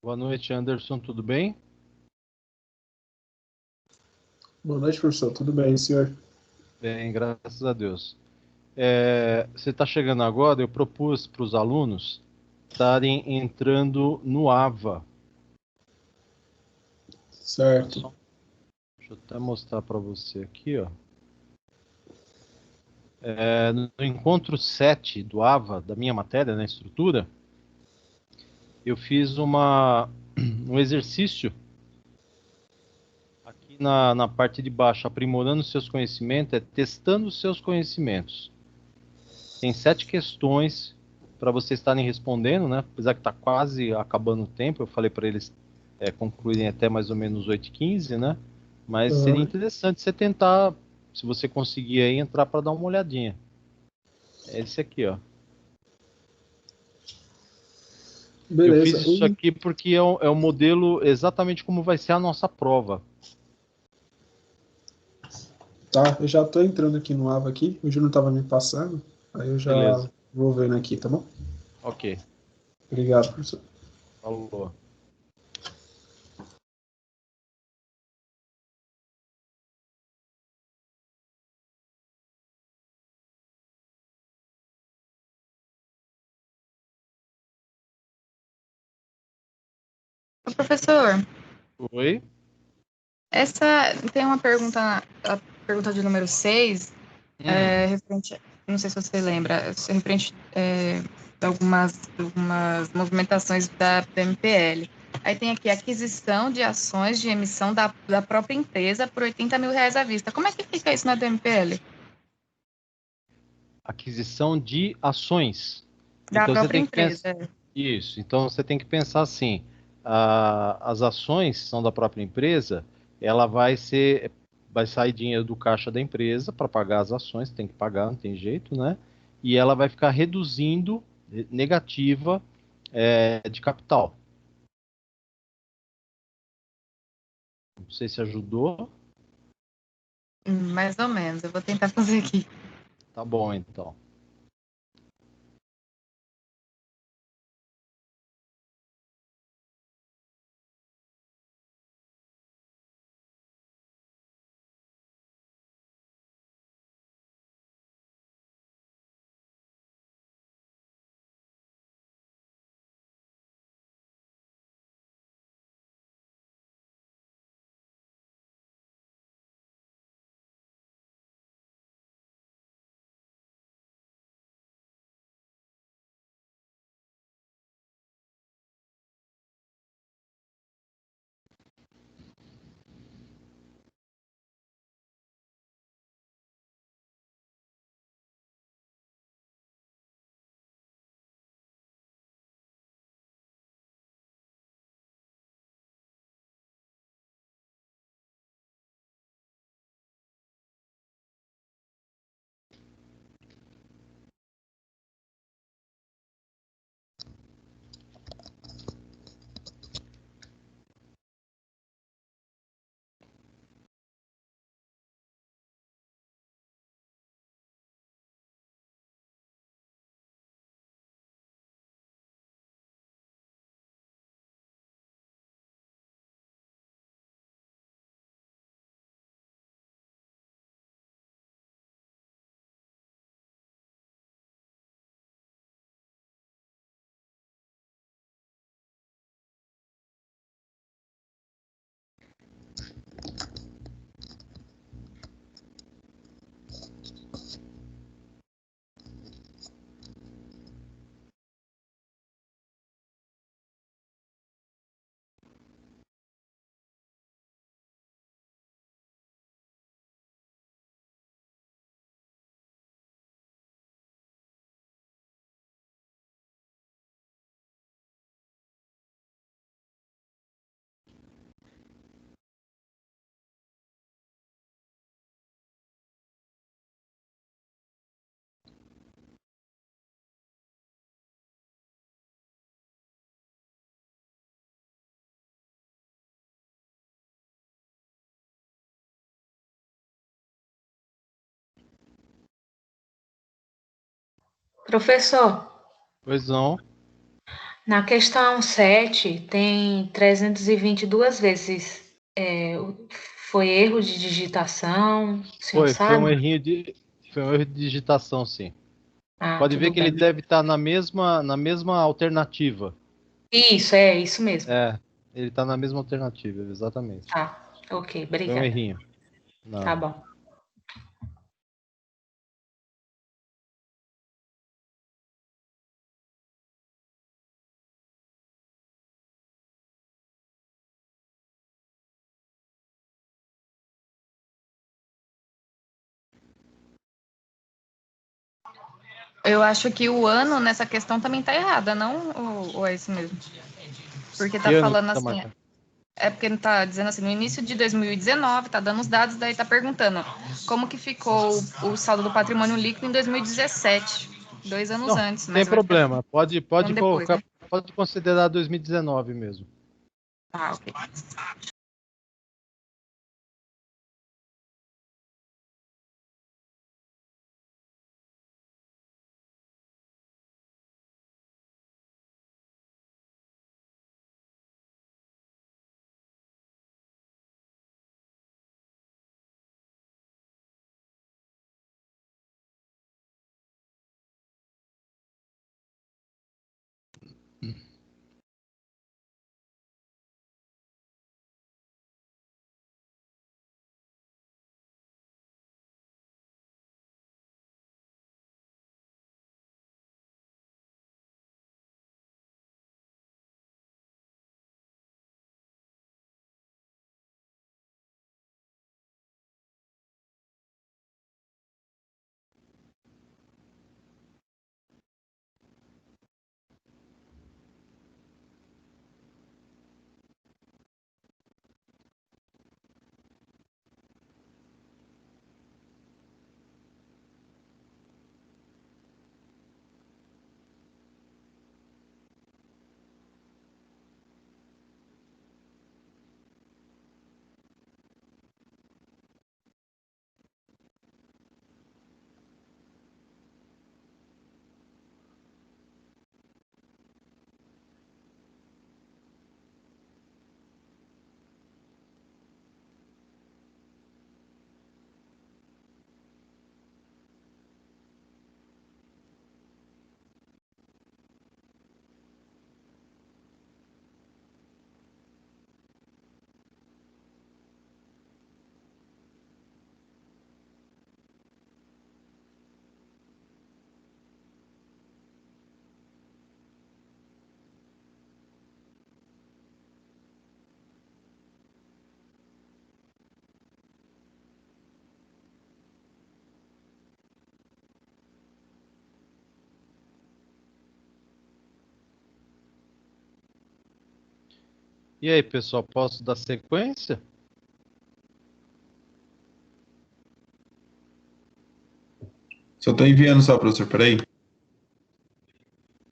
Boa noite, Anderson, tudo bem? Boa noite, professor. Tudo bem, senhor? Bem, graças a Deus. Você está chegando agora, eu propus para os alunos estarem entrando no AVA. Certo. Deixa eu até mostrar para você aqui, ó. No encontro 7 do AVA, da minha matéria, na estrutura, eu fiz um exercício aqui na parte de baixo, aprimorando seus conhecimentos, testando os seus conhecimentos. Tem 7 questões para vocês estarem respondendo, né? Apesar que está quase acabando o tempo, eu falei para eles concluírem até mais ou menos 8h15, né? Mas seria interessante você tentar, se você conseguir aí, entrar para dar uma olhadinha. É esse aqui, ó. Eu Beleza. fiz isso aqui porque é o modelo exatamente como vai ser a nossa prova. Tá, eu já estou entrando aqui no AVA aqui. O Júnior estava me passando. Aí eu já Beleza. vou vendo aqui, tá bom? Ok. Obrigado, professor. Falou. Ô, professor, Oi? essa tem uma pergunta, a pergunta de número 6, referente, não sei se você lembra, referente a algumas movimentações da MPL. Aí tem aqui aquisição de ações de emissão da própria empresa por R$ 80.000 à vista. Como é que fica isso na DMPL? Aquisição de ações. Da Então você própria tem que pensar. empresa. Isso. Então você tem que pensar assim: as ações são da própria empresa, ela vai sair dinheiro do caixa da empresa para pagar as ações, tem que pagar, não tem jeito, né? E ela vai ficar reduzindo negativa de capital. Não sei se ajudou. Mais ou menos, eu vou tentar fazer aqui. Tá bom, então. Professor, Pois não. Na questão 7, tem 322 vezes. Foi erro de digitação, o senhor Foi um sabe? errinho foi um erro de digitação, sim. Ah, Pode ver tudo que ele bem. deve estar na mesma alternativa. Isso mesmo. É, ele está na mesma alternativa, exatamente. Tá, ok, Foi um obrigada. errinho. Tá Nada. bom. Eu acho que o ano nessa questão também tá errada, não? Ou é isso mesmo? Porque tá Que ano que falando tá assim, marcando? é porque tá dizendo assim, no início de 2019, tá dando os dados, daí tá perguntando como que ficou o saldo do patrimônio líquido em 2017, 2 anos Não, antes, tem mas vai ficar problema. Pode um ano depois, colocar, né? pode considerar 2019 mesmo. Ah, ok. E aí, pessoal, posso dar sequência? Só estou enviando só, professor, peraí.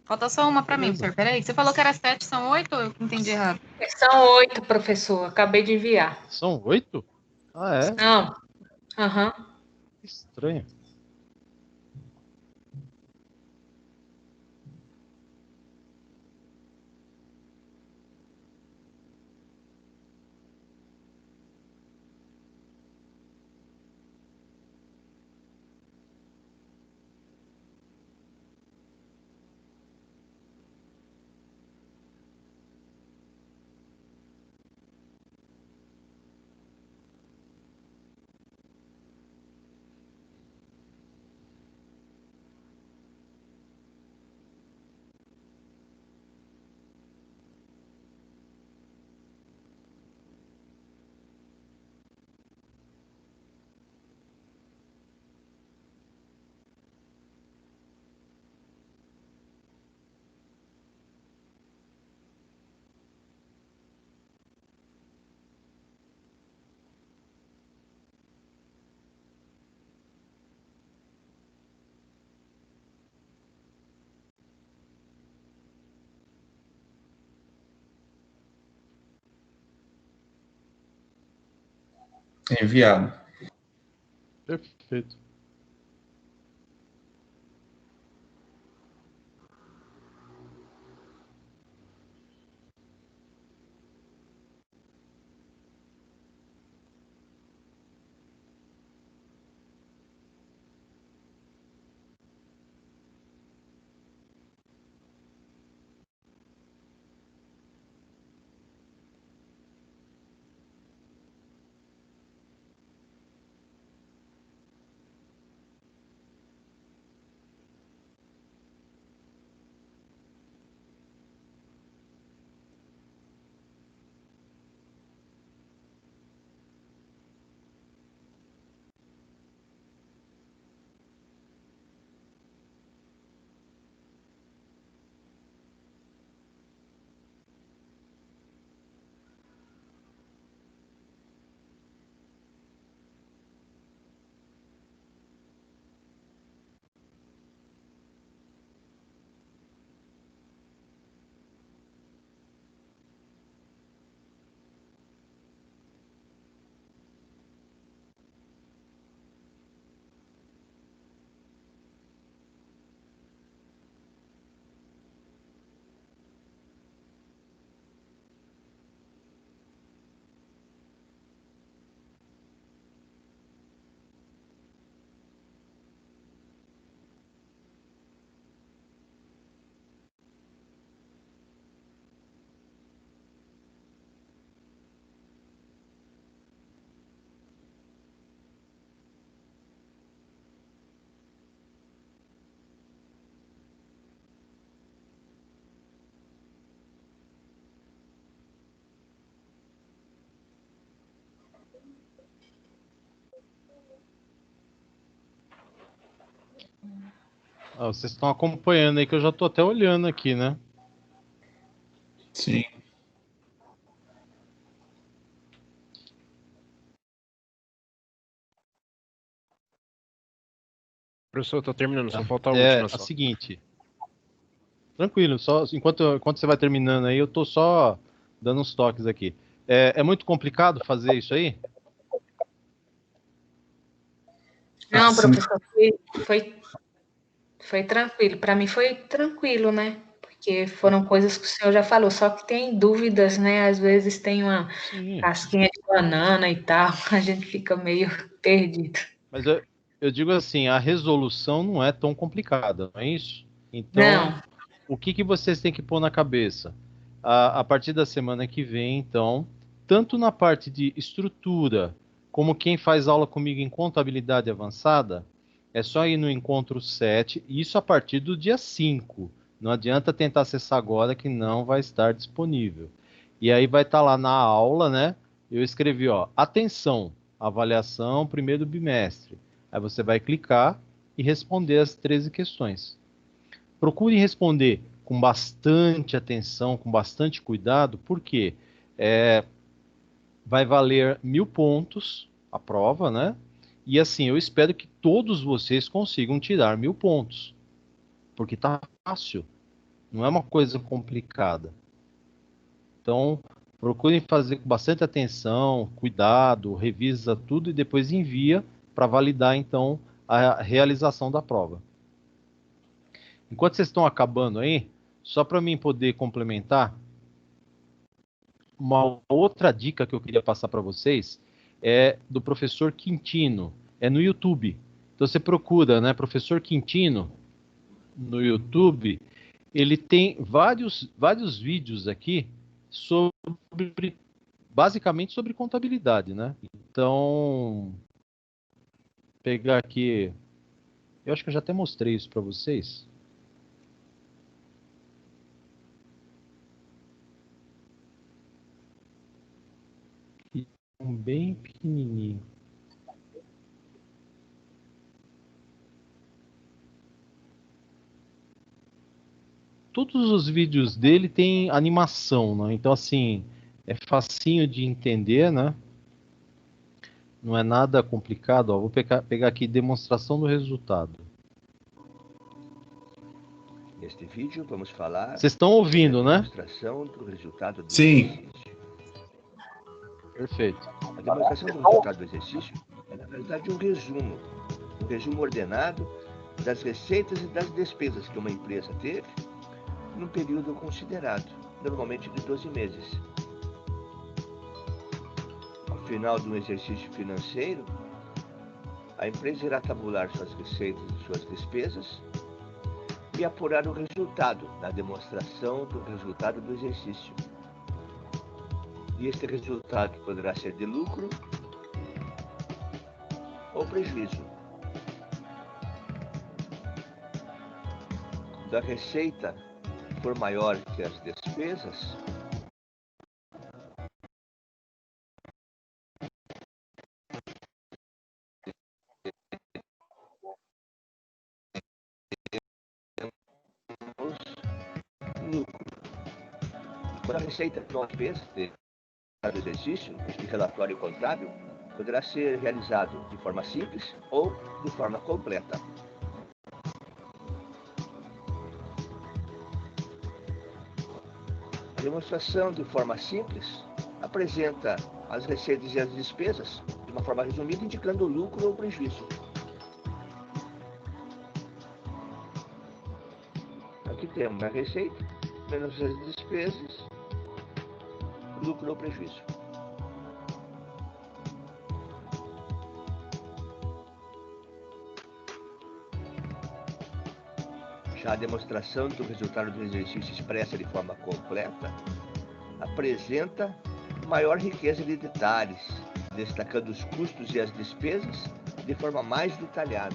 Falta só uma para mim, Beleza. professor. Peraí, você falou que era 7, são 8 ou eu entendi errado? São 8, professor. Acabei de enviar. São 8? Ah, é? Não. Aham. Estranho. Enviado. Perfeito. Vocês estão acompanhando aí que eu já tô até olhando aqui, né? Sim. Professor, eu tô terminando, só falta a última É só. a seguinte. Tranquilo, só enquanto você vai terminando aí, eu tô só dando uns toques aqui. É muito complicado fazer isso aí? Não, Sim. professor, foi tranquilo. Para mim foi tranquilo, né? Porque foram coisas que o senhor já falou, só que tem dúvidas, né? Às vezes tem uma Sim. casquinha de banana e tal, a gente fica meio perdido. Mas eu digo assim, a resolução não é tão complicada, não é isso? Então, Não, o que vocês têm que pôr na cabeça? A partir da semana que vem, então, tanto na parte de estrutura, como quem faz aula comigo em contabilidade avançada, é só ir no encontro 7, isso a partir do dia 5. Não adianta tentar acessar agora que não vai estar disponível. E aí vai estar lá na aula, né? Eu escrevi, ó, atenção, avaliação primeiro bimestre. Aí você vai clicar e responder as 13 questões. Procure responder com bastante atenção, com bastante cuidado, porque vai valer 1000 pontos a prova, né? E assim, eu espero que todos vocês consigam tirar 1000 pontos, porque tá fácil, não é uma coisa complicada. Então, procurem fazer com bastante atenção, cuidado, revisa tudo e depois envia para validar então a realização da prova. Enquanto vocês estão acabando aí, só para mim poder complementar, uma outra dica que eu queria passar para vocês é do professor Quintino, é no YouTube. Então você procura, né, professor Quintino no YouTube, ele tem vários vídeos aqui sobre basicamente sobre contabilidade, né? Então, pegar aqui, eu acho que eu já até mostrei isso para vocês. Bem pequenininho. Todos os vídeos dele tem animação, né? Então, assim, é facinho de entender, né? Não é nada complicado. Ó. Vou pegar aqui demonstração do resultado. Neste vídeo vamos falar Vocês estão ouvindo, sobre a né? demonstração do resultado do Sim. exercício. Perfeito. A demonstração do resultado do exercício é, na verdade, um resumo ordenado das receitas e das despesas que uma empresa teve num período considerado, normalmente de 12 meses. Ao final de um exercício financeiro, a empresa irá tabular suas receitas e suas despesas e apurar o resultado na demonstração do resultado do exercício. E este resultado poderá ser de lucro ou prejuízo. Da receita for maior que as despesas, lucro. Quando a receita não despesa do exercício, este relatório contábil poderá ser realizado de forma simples ou de forma completa. A demonstração de forma simples apresenta as receitas e as despesas de uma forma resumida, indicando o lucro ou prejuízo. Aqui temos a receita menos as despesas, lucro ou prejuízo. Já a demonstração do resultado do exercício expressa de forma completa apresenta maior riqueza de detalhes, destacando os custos e as despesas de forma mais detalhada.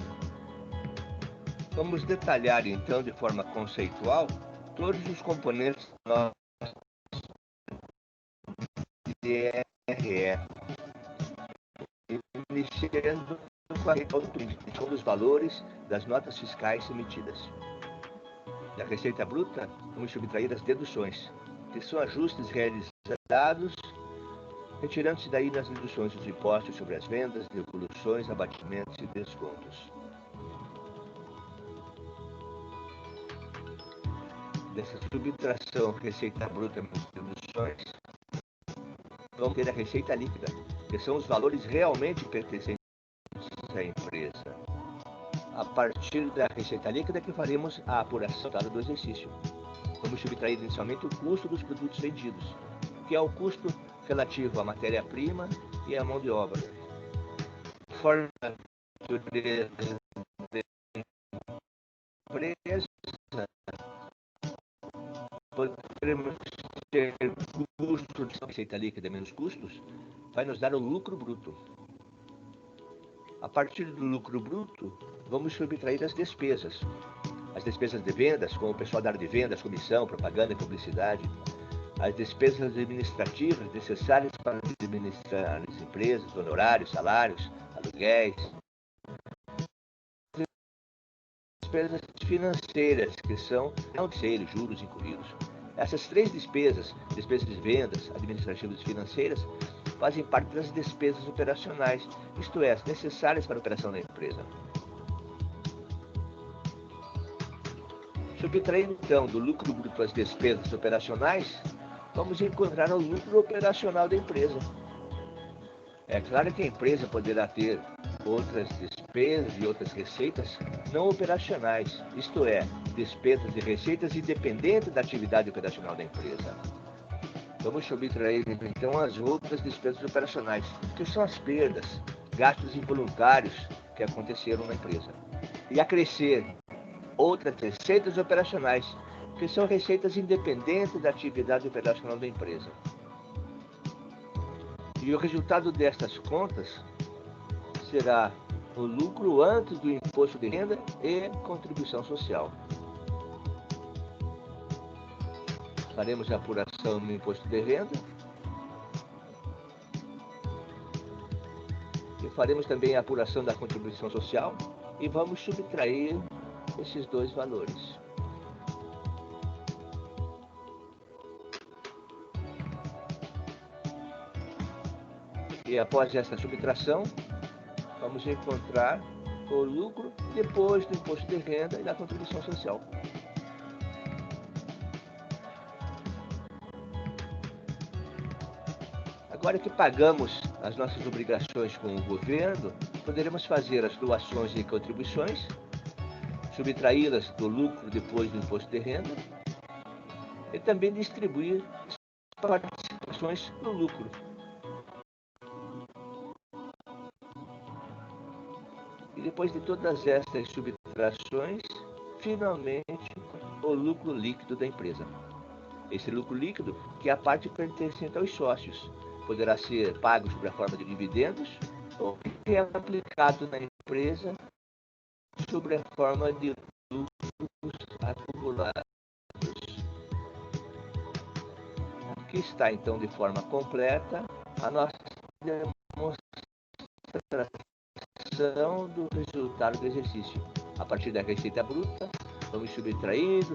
Vamos detalhar então de forma conceitual todos os componentes do nosso DRE, iniciando com a identificação dos valores das notas fiscais emitidas. Da receita bruta, vamos subtrair as deduções, que são ajustes realizados, retirando-se daí nas deduções dos impostos sobre as vendas, devoluções, abatimentos e descontos. Dessa subtração receita bruta mais deduções, vamos ter a receita líquida, que são os valores realmente pertencentes à empresa. A partir da receita líquida que faremos a apuração do exercício. Vamos subtrair inicialmente o custo dos produtos vendidos, que é o custo relativo à matéria-prima e à mão de obra. Forma de empresa, podemos ter custo de receita líquida menos custos, vai nos dar o lucro bruto. A partir do lucro bruto, vamos subtrair as despesas. As despesas de vendas, como o pessoal da área de vendas, comissão, propaganda e publicidade. As despesas administrativas necessárias para administrar as empresas, honorários, salários, aluguéis. Despesas financeiras, que são financeiros, juros incluídos. Essas três despesas de vendas, administrativas e financeiras, fazem parte das despesas operacionais, isto é, as necessárias para a operação da empresa. Subtraindo então do lucro bruto as despesas operacionais, vamos encontrar o lucro operacional da empresa. É claro que a empresa poderá ter outras despesas e outras receitas não operacionais, isto é, despesas e receitas independentes da atividade operacional da empresa. Vamos subtrair então as outras despesas operacionais, que são as perdas, gastos involuntários que aconteceram na empresa. E acrescer outras receitas operacionais, que são receitas independentes da atividade operacional da empresa. E o resultado destas contas será o lucro antes do imposto de renda e contribuição social. Faremos a apuração no imposto de renda e faremos também a apuração da contribuição social e vamos subtrair esses dois valores. E após essa subtração, vamos encontrar o lucro depois do imposto de renda e da contribuição social. Agora que pagamos as nossas obrigações com o governo, poderemos fazer as doações e contribuições, subtraí-las do lucro depois do imposto de renda e também distribuir as participações no lucro. E depois de todas essas subtrações, finalmente, o lucro líquido da empresa. Esse lucro líquido, que é a parte pertencente aos sócios, poderá ser pago sob a forma de dividendos ou é aplicado na empresa sob a forma de lucros acumulados. Aqui está, então, de forma completa, a nossa demonstração do resultado do exercício. A partir da receita bruta, vamos subtraindo,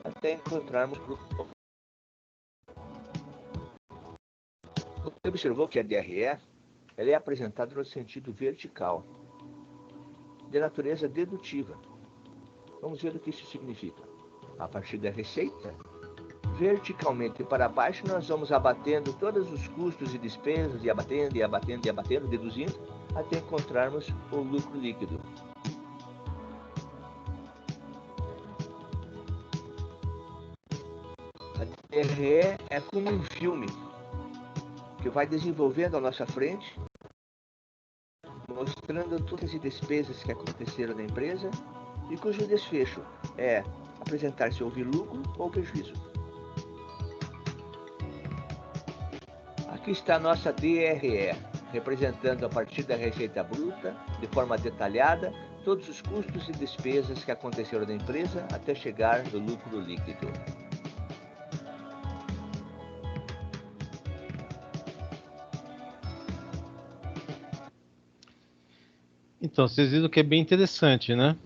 até encontrarmos o lucro. Você observou que a DRE ela é apresentada no sentido vertical, de natureza dedutiva. Vamos ver o que isso significa. A partir da receita, verticalmente para baixo, nós vamos abatendo todos os custos e despesas, e abatendo, deduzindo, até encontrarmos o lucro líquido. A DRE é como um filme que vai desenvolvendo à nossa frente, mostrando todas as despesas que aconteceram na empresa e cujo desfecho é apresentar se houve lucro ou prejuízo. Aqui está a nossa DRE, representando a partir da receita bruta, de forma detalhada, todos os custos e despesas que aconteceram na empresa até chegar no lucro líquido. Então, vocês viram que é bem interessante, né?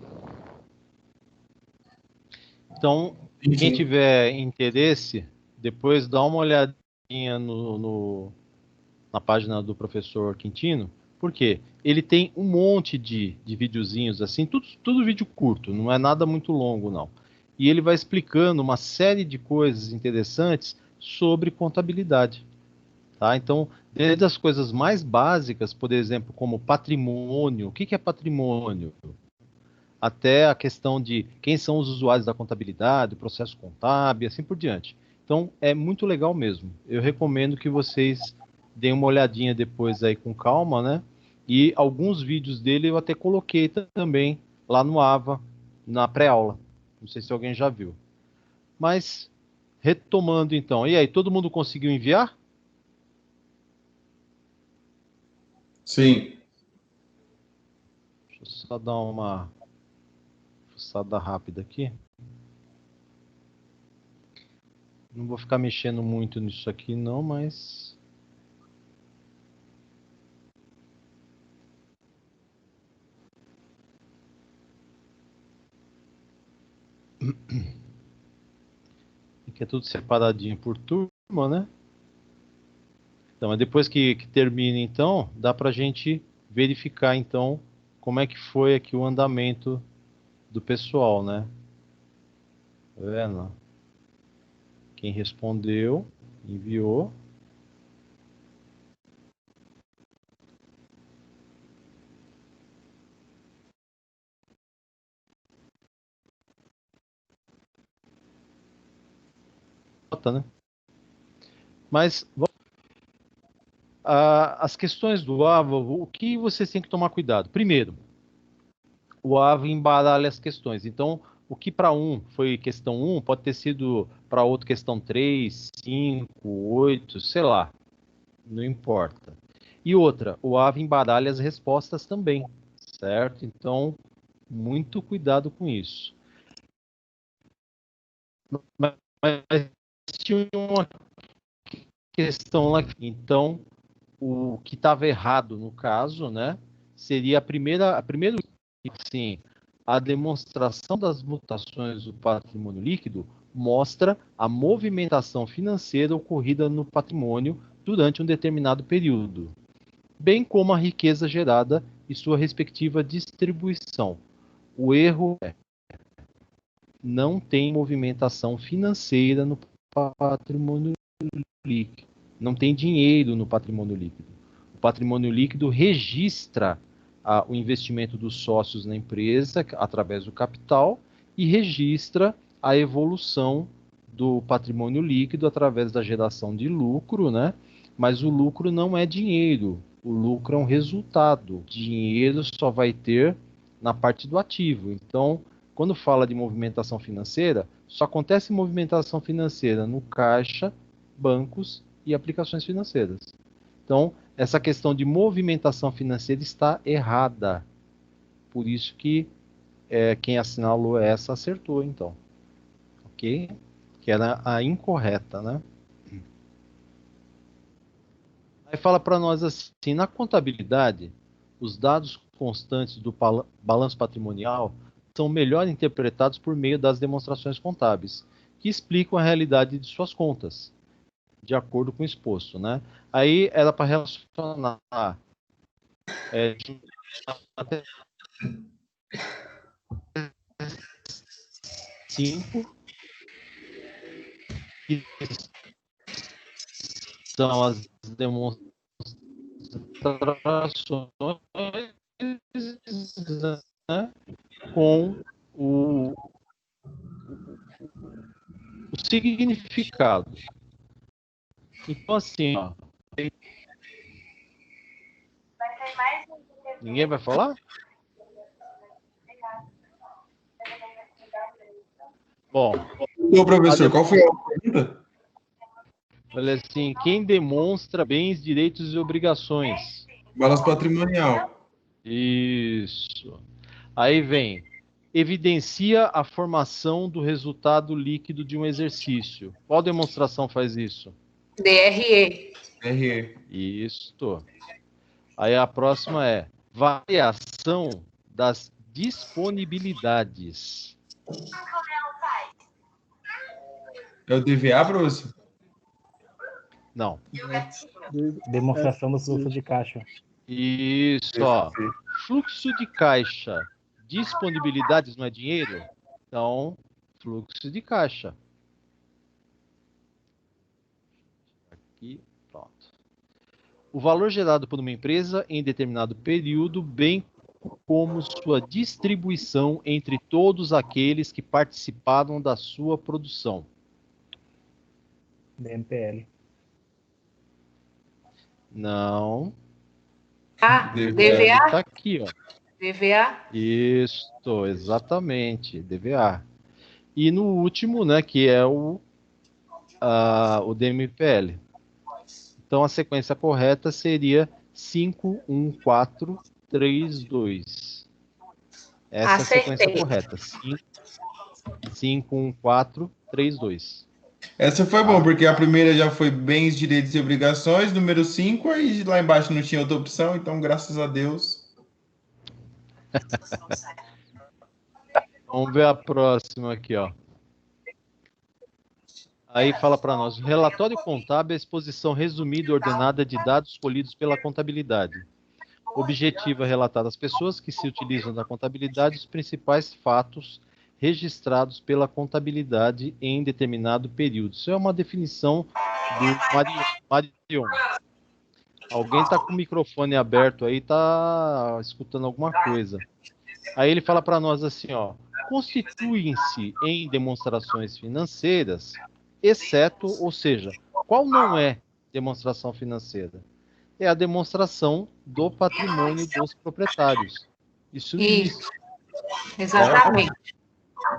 Então, quem tiver interesse, depois dá uma olhadinha na página do professor Quintino, porque ele tem um monte de videozinhos assim, tudo vídeo curto, não é nada muito longo, não. E ele vai explicando uma série de coisas interessantes sobre contabilidade. Tá? Então, desde as coisas mais básicas, por exemplo, como patrimônio, o que é patrimônio? Até a questão de quem são os usuários da contabilidade, o processo contábil, assim por diante. Então, é muito legal mesmo. Eu recomendo que vocês deem uma olhadinha depois aí com calma, né? E alguns vídeos dele eu até coloquei também lá no AVA, na pré-aula. Não sei se alguém já viu. Mas, retomando então. E aí, todo mundo conseguiu enviar? Sim. Deixa eu só dar uma fuçada rápida aqui. Não vou ficar mexendo muito nisso aqui não, mas... Aqui é tudo separadinho por turma, né? Então, depois que termine, então, dá pra gente verificar, então, como é que foi aqui o andamento do pessoal, né? Tá vendo? Quem respondeu, enviou. Né? Mas as questões do AVA, o que vocês têm que tomar cuidado? Primeiro, o AVA embaralha as questões. Então, o que para um foi questão 1, pode ter sido para outro questão 3, 5, 8, sei lá. Não importa. E outra, o AVA embaralha as respostas também, certo? Então, muito cuidado com isso. Mas tinha uma questão lá. Então, o que estava errado no caso, né? Seria a primeira, sim, a demonstração das mutações do patrimônio líquido mostra a movimentação financeira ocorrida no patrimônio durante um determinado período, bem como a riqueza gerada e sua respectiva distribuição. O erro é: não tem movimentação financeira no patrimônio líquido. Não tem dinheiro no patrimônio líquido. O patrimônio líquido registra o investimento dos sócios na empresa através do capital e registra a evolução do patrimônio líquido através da geração de lucro, né? Mas o lucro não é dinheiro. O lucro é um resultado. Dinheiro só vai ter na parte do ativo. Então, quando fala de movimentação financeira, só acontece movimentação financeira no caixa, bancos e aplicações financeiras. Então, essa questão de movimentação financeira está errada. Por isso que quem assinalou essa acertou, então. Ok? Que era a incorreta, né? Aí fala para nós assim, na contabilidade, os dados constantes do balanço patrimonial são melhor interpretados por meio das demonstrações contábeis, que explicam a realidade de suas contas, de acordo com o exposto, né? Aí era para relacionar até 5, que são as demonstrações, né, com o significado. Então, assim, ó, ninguém vai falar? Bom. Ô, professor, qual foi a pergunta? Olha assim, quem demonstra bens, direitos e obrigações? Balanço patrimonial. Isso. Aí vem, evidencia a formação do resultado líquido de um exercício. Qual demonstração faz isso? DRE. RE. Isso. Aí a próxima é, variação das disponibilidades. É o DVA, professor? Não. Demonstração do fluxo de caixa. Isso, ó. Fluxo de caixa. Disponibilidades não é dinheiro? Então, fluxo de caixa. Aqui, pronto. O valor gerado por uma empresa em determinado período, bem como sua distribuição entre todos aqueles que participaram da sua produção. DMPL. Não. DVA? Tá aqui, ó. DVA? Isso, exatamente, DVA. E no último, né, que é o DMPL. Então, a sequência correta seria 51432. Essa é a sequência correta. 51432. Essa foi bom, porque a primeira já foi bens, direitos e obrigações, número 5, aí lá embaixo não tinha outra opção, então graças a Deus. Vamos ver a próxima aqui, ó. Aí fala para nós, o relatório contábil é a exposição resumida e ordenada de dados colhidos pela contabilidade. O objetivo é relatar às pessoas que se utilizam da contabilidade os principais fatos registrados pela contabilidade em determinado período. Isso é uma definição do Marion. Alguém está com o microfone aberto aí, está escutando alguma coisa. Aí ele fala para nós assim, ó, constituem-se em demonstrações financeiras, exceto, ou seja, qual não é demonstração financeira? É a demonstração do patrimônio dos proprietários. Isso existe. Exatamente.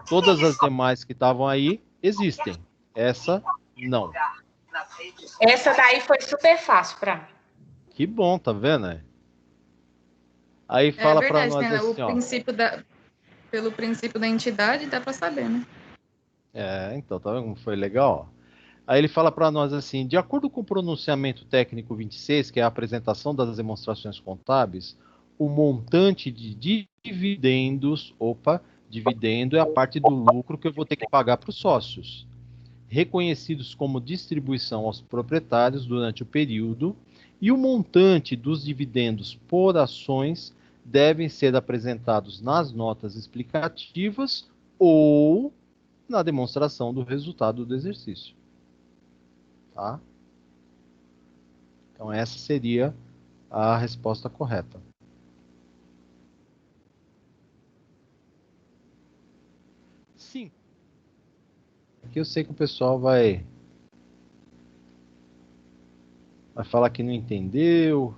Todas as demais que estavam aí existem. Essa, não. Essa daí foi super fácil para mim. Que bom, tá vendo? Aí fala para nós né? assim, ó. Pelo princípio da entidade, dá para saber, né? Então, tá vendo como foi legal? Ó. Aí ele fala para nós assim, de acordo com o pronunciamento técnico 26, que é a apresentação das demonstrações contábeis, o montante de dividendos, dividendo é a parte do lucro que eu vou ter que pagar para os sócios, reconhecidos como distribuição aos proprietários durante o período, e o montante dos dividendos por ações devem ser apresentados nas notas explicativas ou na demonstração do resultado do exercício. Tá? Então, essa seria a resposta correta. Sim. Aqui eu sei que o pessoal vai falar que não entendeu.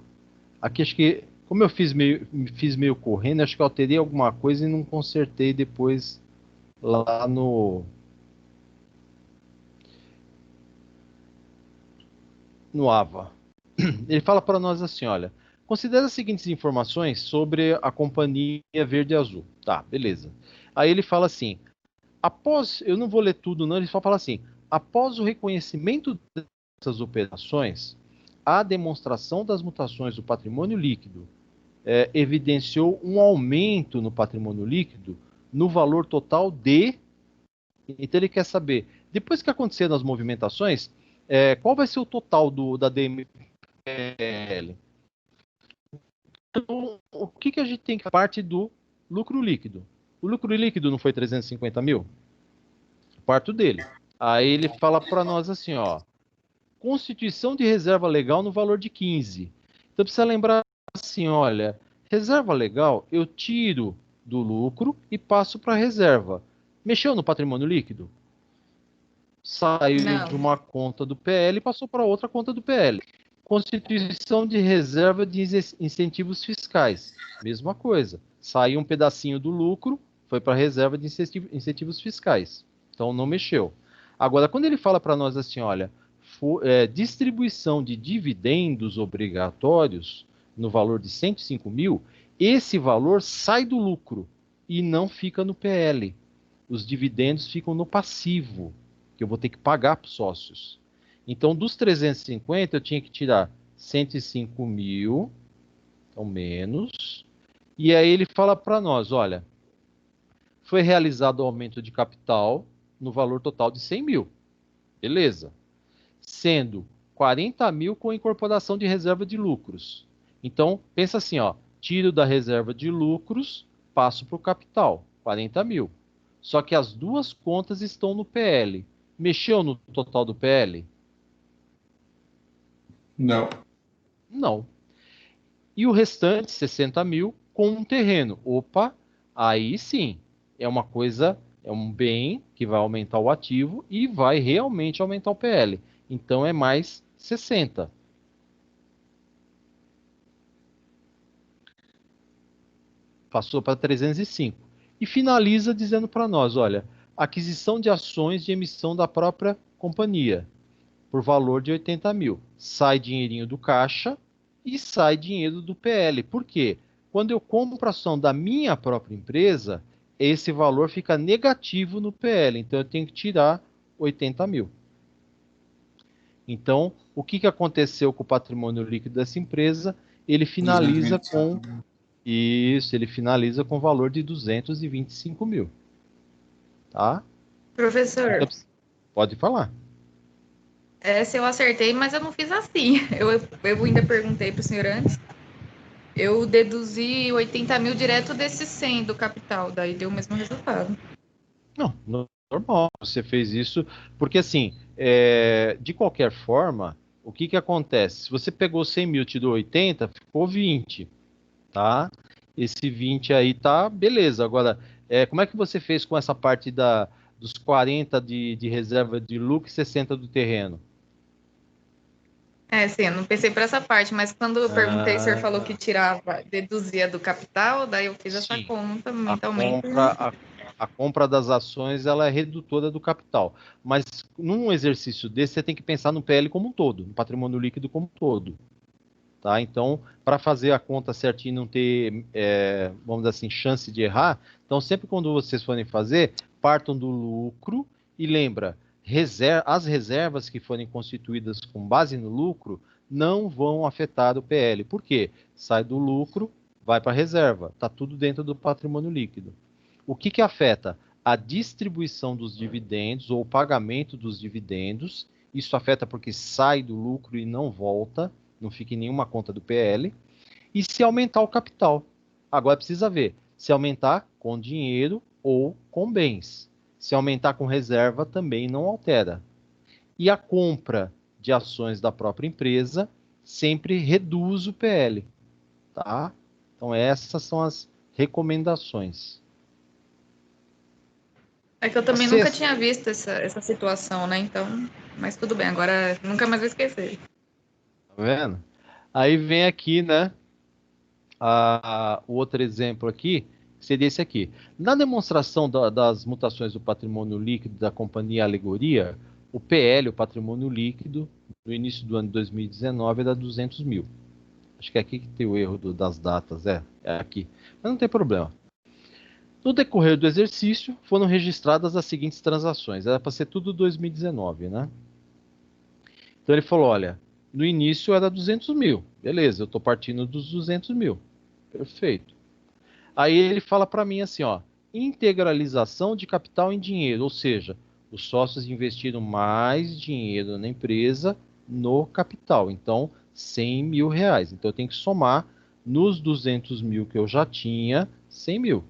Aqui acho que, como eu fiz meio correndo, acho que eu alterei alguma coisa e não consertei depois lá no AVA. Ele fala para nós assim, olha, considera as seguintes informações sobre a companhia Verde e Azul. Tá, beleza. Aí ele fala assim, eu não vou ler tudo não, ele só fala assim, após o reconhecimento dessas operações, a demonstração das mutações do patrimônio líquido evidenciou um aumento no patrimônio líquido no valor total de... Então ele quer saber, depois que aconteceram as movimentações, qual vai ser o total da DMPL? Então, o que a gente tem que parte do lucro líquido? O lucro líquido não foi 350 mil? Parto dele. Aí ele fala para nós assim, ó, constituição de reserva legal no valor de 15. Então precisa lembrar assim, olha, reserva legal eu tiro do lucro e passo para reserva. Mexeu no patrimônio líquido? Saiu de uma conta do PL e passou para outra conta do PL. Constituição de reserva de incentivos fiscais. Mesma coisa. Saiu um pedacinho do lucro, foi para a reserva de incentivos fiscais. Então não mexeu. Agora, quando ele fala para nós assim, olha, distribuição de dividendos obrigatórios no valor de 105 mil, esse valor sai do lucro e não fica no PL. Os dividendos ficam no passivo, que eu vou ter que pagar para os Então, menos. E aí ele fala para nós, olha, foi realizado o aumento de capital no valor total de 100 mil. Beleza. Sendo 40 mil com incorporação de reserva de lucros. Então, pensa assim, ó, tiro da reserva de lucros, passo para o capital, 40 mil. Só que as duas contas estão no PL. Mexeu no total do PL? Não. Não. E o restante, 60 mil, com um terreno. Opa, aí sim, é uma coisa, é um bem que vai aumentar o ativo e vai realmente aumentar o PL. Então é mais 60. Passou para 305. E finaliza dizendo para nós, olha, aquisição de ações de emissão da própria companhia, por valor de 80 mil. Sai dinheirinho do caixa e sai dinheiro do PL. Por quê? Quando eu compro ação da minha própria empresa, esse valor fica negativo no PL. Então, eu tenho que tirar 80 mil. Então, o que aconteceu com o patrimônio líquido dessa empresa? Ele finaliza com... Isso, ele finaliza com o valor de 225 mil. Tá? Professor, pode falar. Essa eu acertei, mas eu não fiz assim. Eu ainda perguntei para o senhor antes. Eu deduzi 80 mil direto desse 100 do capital, daí deu o mesmo resultado. Não, normal. Você fez isso porque, assim, de qualquer forma, o que acontece? Se você pegou 100 mil, tirou 80, ficou 20, tá? Esse 20 aí tá, beleza. Agora, como é que você fez com essa parte dos 40 de reserva de lucro e 60 do terreno? Sim, eu não pensei por essa parte, mas quando eu perguntei, o senhor falou que tirava, deduzia do capital, daí eu fiz essa conta mentalmente. A compra das ações, ela é redutora do capital. Mas num exercício desse, você tem que pensar no PL como um todo, no patrimônio líquido como um todo. Tá? Então, para fazer a conta certinho e não ter, vamos dizer assim, chance de errar, então sempre quando vocês forem fazer, partam do lucro e lembra, as reservas que forem constituídas com base no lucro não vão afetar o PL. Por quê? Sai do lucro, vai para a reserva. Está tudo dentro do patrimônio líquido. O que afeta? A distribuição dos dividendos ou o pagamento dos dividendos. Isso afeta porque sai do lucro e não volta, não fica em nenhuma conta do PL. E se aumentar o capital. Agora precisa ver se aumentar com dinheiro ou com bens. Se aumentar com reserva, também não altera. E a compra de ações da própria empresa sempre reduz o PL. Tá? Então essas são as recomendações. É que eu também nunca tinha visto essa situação, né? Então, mas tudo bem, agora nunca mais vou esquecer. Tá vendo? Aí vem aqui, né? O outro exemplo aqui seria esse aqui. Na demonstração das mutações do patrimônio líquido da companhia Alegoria, o PL, o patrimônio líquido, no início do ano de 2019 era 200 mil. Acho que é aqui que tem o erro das datas, é aqui. Mas não tem problema. No decorrer do exercício, foram registradas as seguintes transações. Era para ser tudo 2019, né? Então ele falou, olha, no início era 200 mil. Beleza, eu estou partindo dos 200 mil. Perfeito. Aí ele fala para mim assim, ó, integralização de capital em dinheiro, ou seja, os sócios investiram mais dinheiro na empresa no capital. Então, 100 mil reais. Então, eu tenho que somar nos 200 mil que eu já tinha, 100 mil.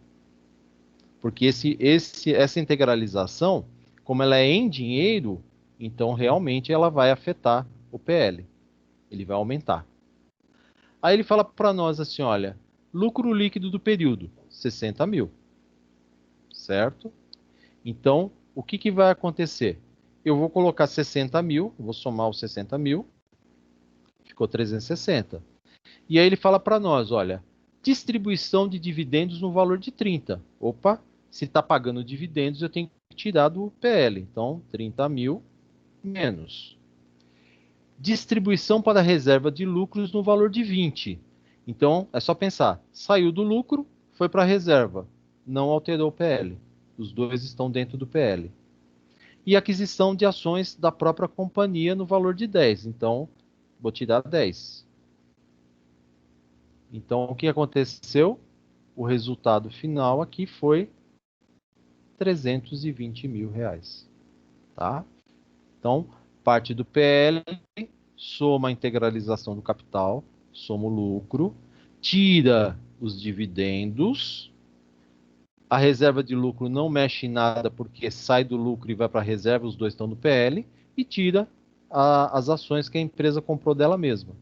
Porque essa integralização, como ela é em dinheiro, então realmente ela vai afetar o PL. Ele vai aumentar. Aí ele fala para nós assim, olha, lucro líquido do período, 60 mil. Certo? Então, o que vai acontecer? Eu vou colocar 60 mil, vou somar os 60 mil, ficou 360. E aí ele fala para nós, olha, distribuição de dividendos no valor de 30. Opa, se está pagando dividendos, eu tenho que tirar do PL. Então, 30 mil menos. Distribuição para a reserva de lucros no valor de 20. Então, é só pensar, saiu do lucro, foi para a reserva, não alterou o PL. Os dois estão dentro do PL. E aquisição de ações da própria companhia no valor de 10. Então, vou tirar 10. Então, o que aconteceu? O resultado final aqui foi R$320 mil. Tá? Então, parte do PL, soma a integralização do capital, soma o lucro, tira os dividendos, a reserva de lucro não mexe em nada porque sai do lucro e vai para a reserva, os dois estão no PL, e tira as ações que a empresa comprou dela mesma.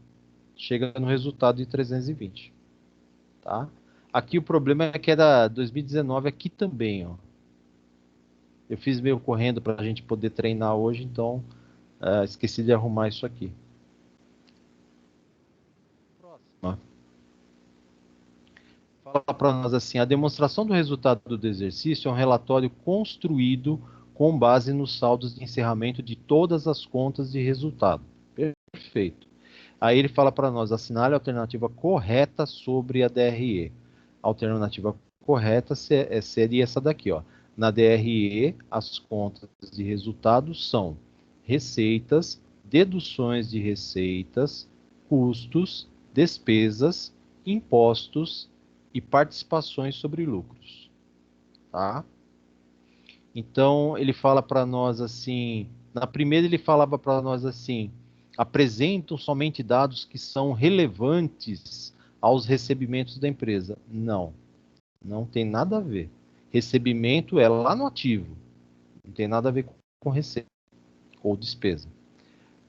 Chega no resultado de 320. Tá? Aqui o problema é que era 2019 aqui também. Ó. Eu fiz meio correndo para a gente poder treinar hoje, então esqueci de arrumar isso aqui. Próxima. Fala para nós assim, a demonstração do resultado do exercício é um relatório construído com base nos saldos de encerramento de todas as contas de resultado. Perfeito. Aí ele fala para nós, assinale a alternativa correta sobre a DRE. A alternativa correta seria essa daqui, ó. Na DRE, as contas de resultado são receitas, deduções de receitas, custos, despesas, impostos e participações sobre lucros. Tá? Então, ele fala para nós assim, na primeira ele falava para nós assim, apresentam somente dados que são relevantes aos recebimentos da empresa. Não, não tem nada a ver. Recebimento é lá no ativo, não tem nada a ver com receita ou despesa.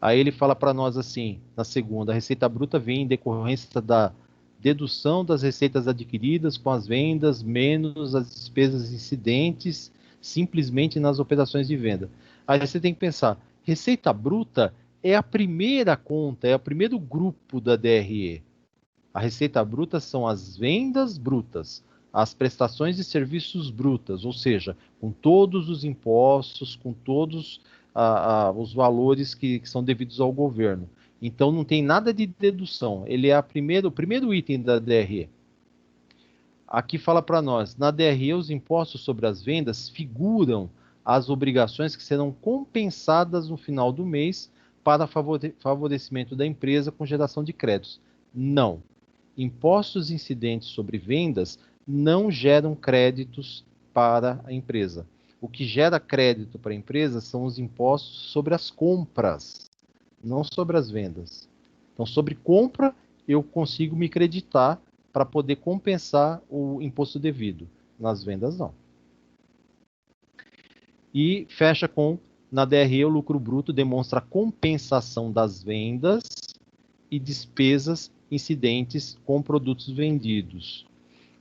Aí ele fala para nós assim, na segunda, a receita bruta vem em decorrência da dedução das receitas adquiridas com as vendas, menos as despesas incidentes, simplesmente nas operações de venda. Aí você tem que pensar, receita bruta é a primeira conta, é o primeiro grupo da DRE. A receita bruta são as vendas brutas, as prestações de serviços brutas, ou seja, com todos os impostos, com todos os valores que são devidos ao governo. Então não tem nada de dedução, ele é o primeiro item da DRE. Aqui fala para nós, na DRE os impostos sobre as vendas figuram as obrigações que serão compensadas no final do mês para favorecimento da empresa com geração de créditos. Não. Impostos incidentes sobre vendas não geram créditos para a empresa. O que gera crédito para a empresa são os impostos sobre as compras, não sobre as vendas. Então, sobre compra, eu consigo me creditar para poder compensar o imposto devido. Nas vendas, não. E fecha com, na DRE, o lucro bruto demonstra a compensação das vendas e despesas incidentes com produtos vendidos,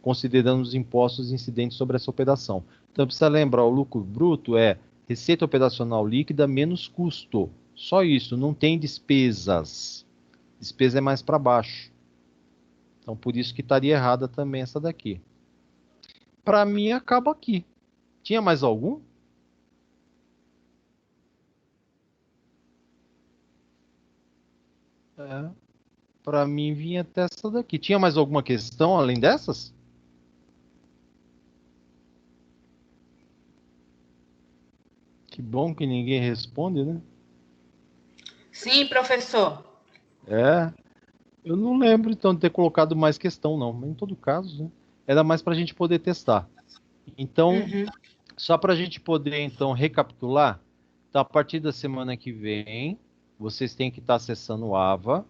considerando os impostos incidentes sobre essa operação. Então, precisa lembrar, o lucro bruto é receita operacional líquida menos custo. Só isso, não tem despesas. Despesa é mais para baixo. Então, por isso que estaria errada também essa daqui. Para mim, acaba aqui. Tinha mais algum? Para mim, vinha até essa daqui. Tinha mais alguma questão além dessas? Que bom que ninguém responde, né? Sim, professor. Eu não lembro, então, de ter colocado mais questão, não. Mas, em todo caso, né? Era mais para a gente poder testar. Então, só para a gente poder, então, recapitular, então, a partir da semana que vem, vocês têm que estar acessando o AVA.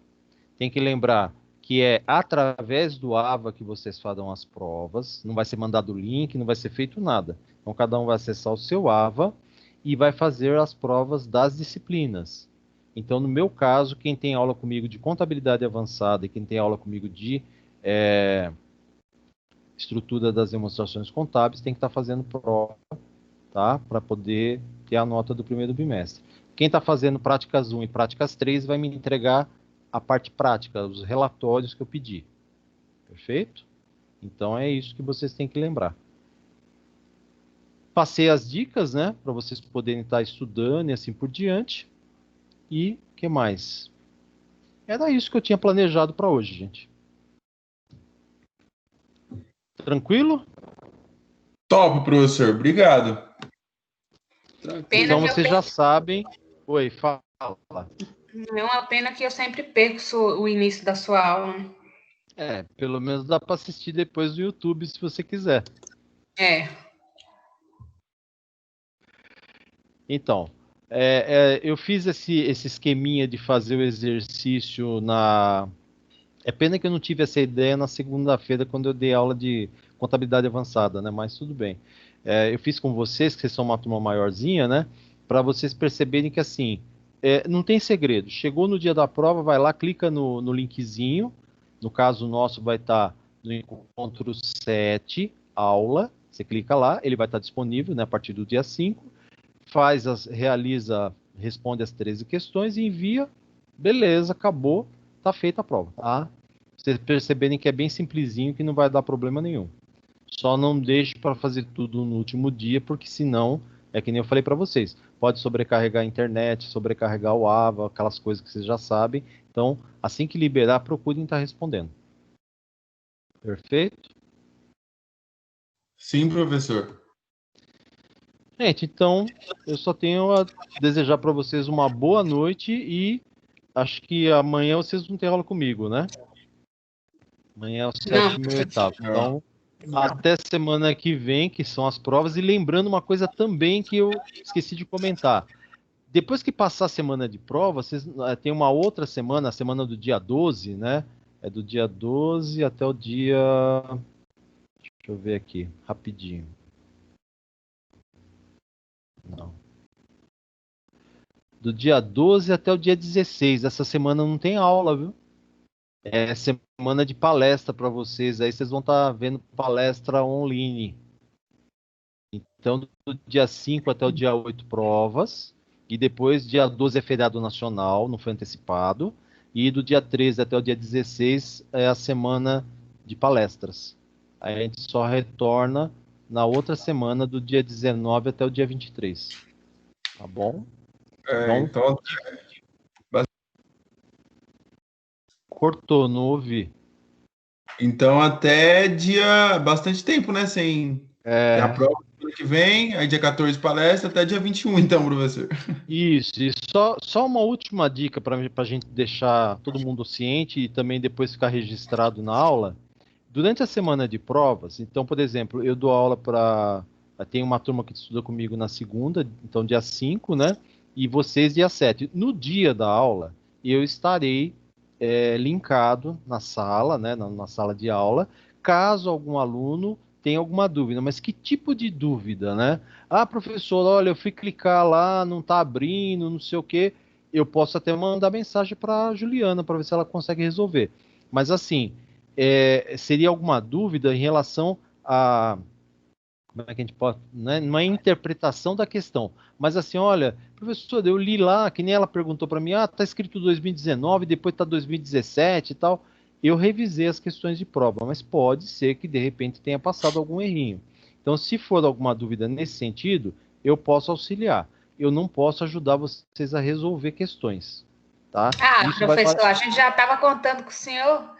Tem que lembrar que é através do AVA que vocês farão as provas. Não vai ser mandado o link, não vai ser feito nada. Então, cada um vai acessar o seu AVA e vai fazer as provas das disciplinas. Então, no meu caso, quem tem aula comigo de contabilidade avançada e quem tem aula comigo de estrutura das demonstrações contábeis tem que estar fazendo prova, tá? Para poder ter a nota do primeiro bimestre. Quem está fazendo práticas 1 e práticas 3 vai me entregar a parte prática, os relatórios que eu pedi. Perfeito? Então, é isso que vocês têm que lembrar. Passei as dicas, né? Para vocês poderem estar estudando e assim por diante. E o que mais? Era isso que eu tinha planejado para hoje, gente. Tranquilo? Top, professor. Obrigado. Então vocês já sabem. Oi, fala. É uma pena que eu sempre perco o início da sua aula. Pelo menos dá para assistir depois do YouTube, se você quiser. Então, eu fiz esse esqueminha de fazer o exercício na... É pena que eu não tive essa ideia na segunda-feira, quando eu dei aula de contabilidade avançada, né? Mas tudo bem. Eu fiz com vocês, que vocês são uma turma maiorzinha, né? Para vocês perceberem que, assim, não tem segredo. Chegou no dia da prova, vai lá, clica no linkzinho. No caso nosso, vai estar no encontro 7, aula. Você clica lá, ele vai estar disponível, né, a partir do dia 5. Responde as 13 questões e envia. Beleza, acabou. Tá feita a prova, tá? Vocês perceberem que é bem simplesinho, que não vai dar problema nenhum. Só não deixe para fazer tudo no último dia, porque senão, é que nem eu falei para vocês, pode sobrecarregar a internet, sobrecarregar o AVA, aquelas coisas que vocês já sabem. Então, assim que liberar, procurem estar respondendo. Perfeito? Sim, professor. Gente, então, eu só tenho a desejar para vocês uma boa noite e acho que amanhã vocês vão ter aula comigo, né? Amanhã é o 7º e 8º. Então, até semana que vem, que são as provas. E lembrando uma coisa também que eu esqueci de comentar. Depois que passar a semana de prova, vocês tem uma outra semana, a semana do dia 12, né? É do dia 12 até o dia... Deixa eu ver aqui, rapidinho. Não. Do dia 12 até o dia 16. Essa semana não tem aula, viu? É semana de palestra para vocês. Aí vocês vão estar vendo palestra online. Então, do dia 5 até o dia 8, provas. E depois, dia 12 é feriado nacional, não foi antecipado. E do dia 13 até o dia 16 é a semana de palestras. Aí a gente só retorna na outra semana, do dia 19 até o dia 23. Tá bom? Então... Cortou, não ouvi. Então, até dia... Bastante tempo, né? Sem... Tem a prova que vem, aí dia 14 palestra, até dia 21, então, professor. Isso. E só uma última dica para a gente deixar todo mundo ciente e também depois ficar registrado na aula. Durante a semana de provas, então, por exemplo, eu dou aula para... Tem uma turma que estuda comigo na segunda, então dia 5, né? E vocês dia 7. No dia da aula, eu estarei linkado na sala, né? Na sala de aula, caso algum aluno tenha alguma dúvida. Mas que tipo de dúvida, né? Ah, professor, olha, eu fui clicar lá, não está abrindo, não sei o quê. Eu posso até mandar mensagem para a Juliana para ver se ela consegue resolver. Mas assim... seria alguma dúvida em relação a... Como é que a gente pode... Né? Não é interpretação da questão, mas assim, olha, professor, eu li lá, que nem ela perguntou para mim, tá escrito 2019, depois tá 2017 e tal. Eu revisei as questões de prova, mas pode ser que de repente tenha passado algum errinho. Então, se for alguma dúvida nesse sentido, eu posso auxiliar. Eu não posso ajudar vocês a resolver questões. Tá? Isso professor, a gente já estava contando com o senhor.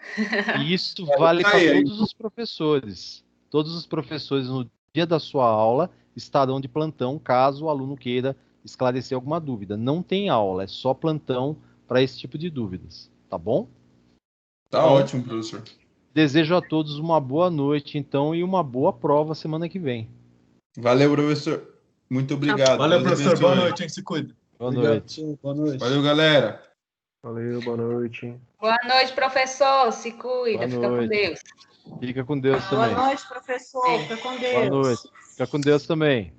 E isso vale para todos os professores. Todos os professores, no dia da sua aula, estarão de plantão, caso o aluno queira esclarecer alguma dúvida. Não tem aula, é só plantão para esse tipo de dúvidas. Tá bom? Tá então, ótimo, professor. Desejo a todos uma boa noite, então, e uma boa prova semana que vem. Valeu, professor. Muito obrigado. Valeu, professor. Boa noite, hein? Se cuida. Boa noite. Boa noite. Valeu, galera. Valeu, boa noite. Boa noite, professor. Se cuida, fica com Deus. Fica com Deus também. Boa noite, professor. Fica com Deus. Boa noite. Fica com Deus também.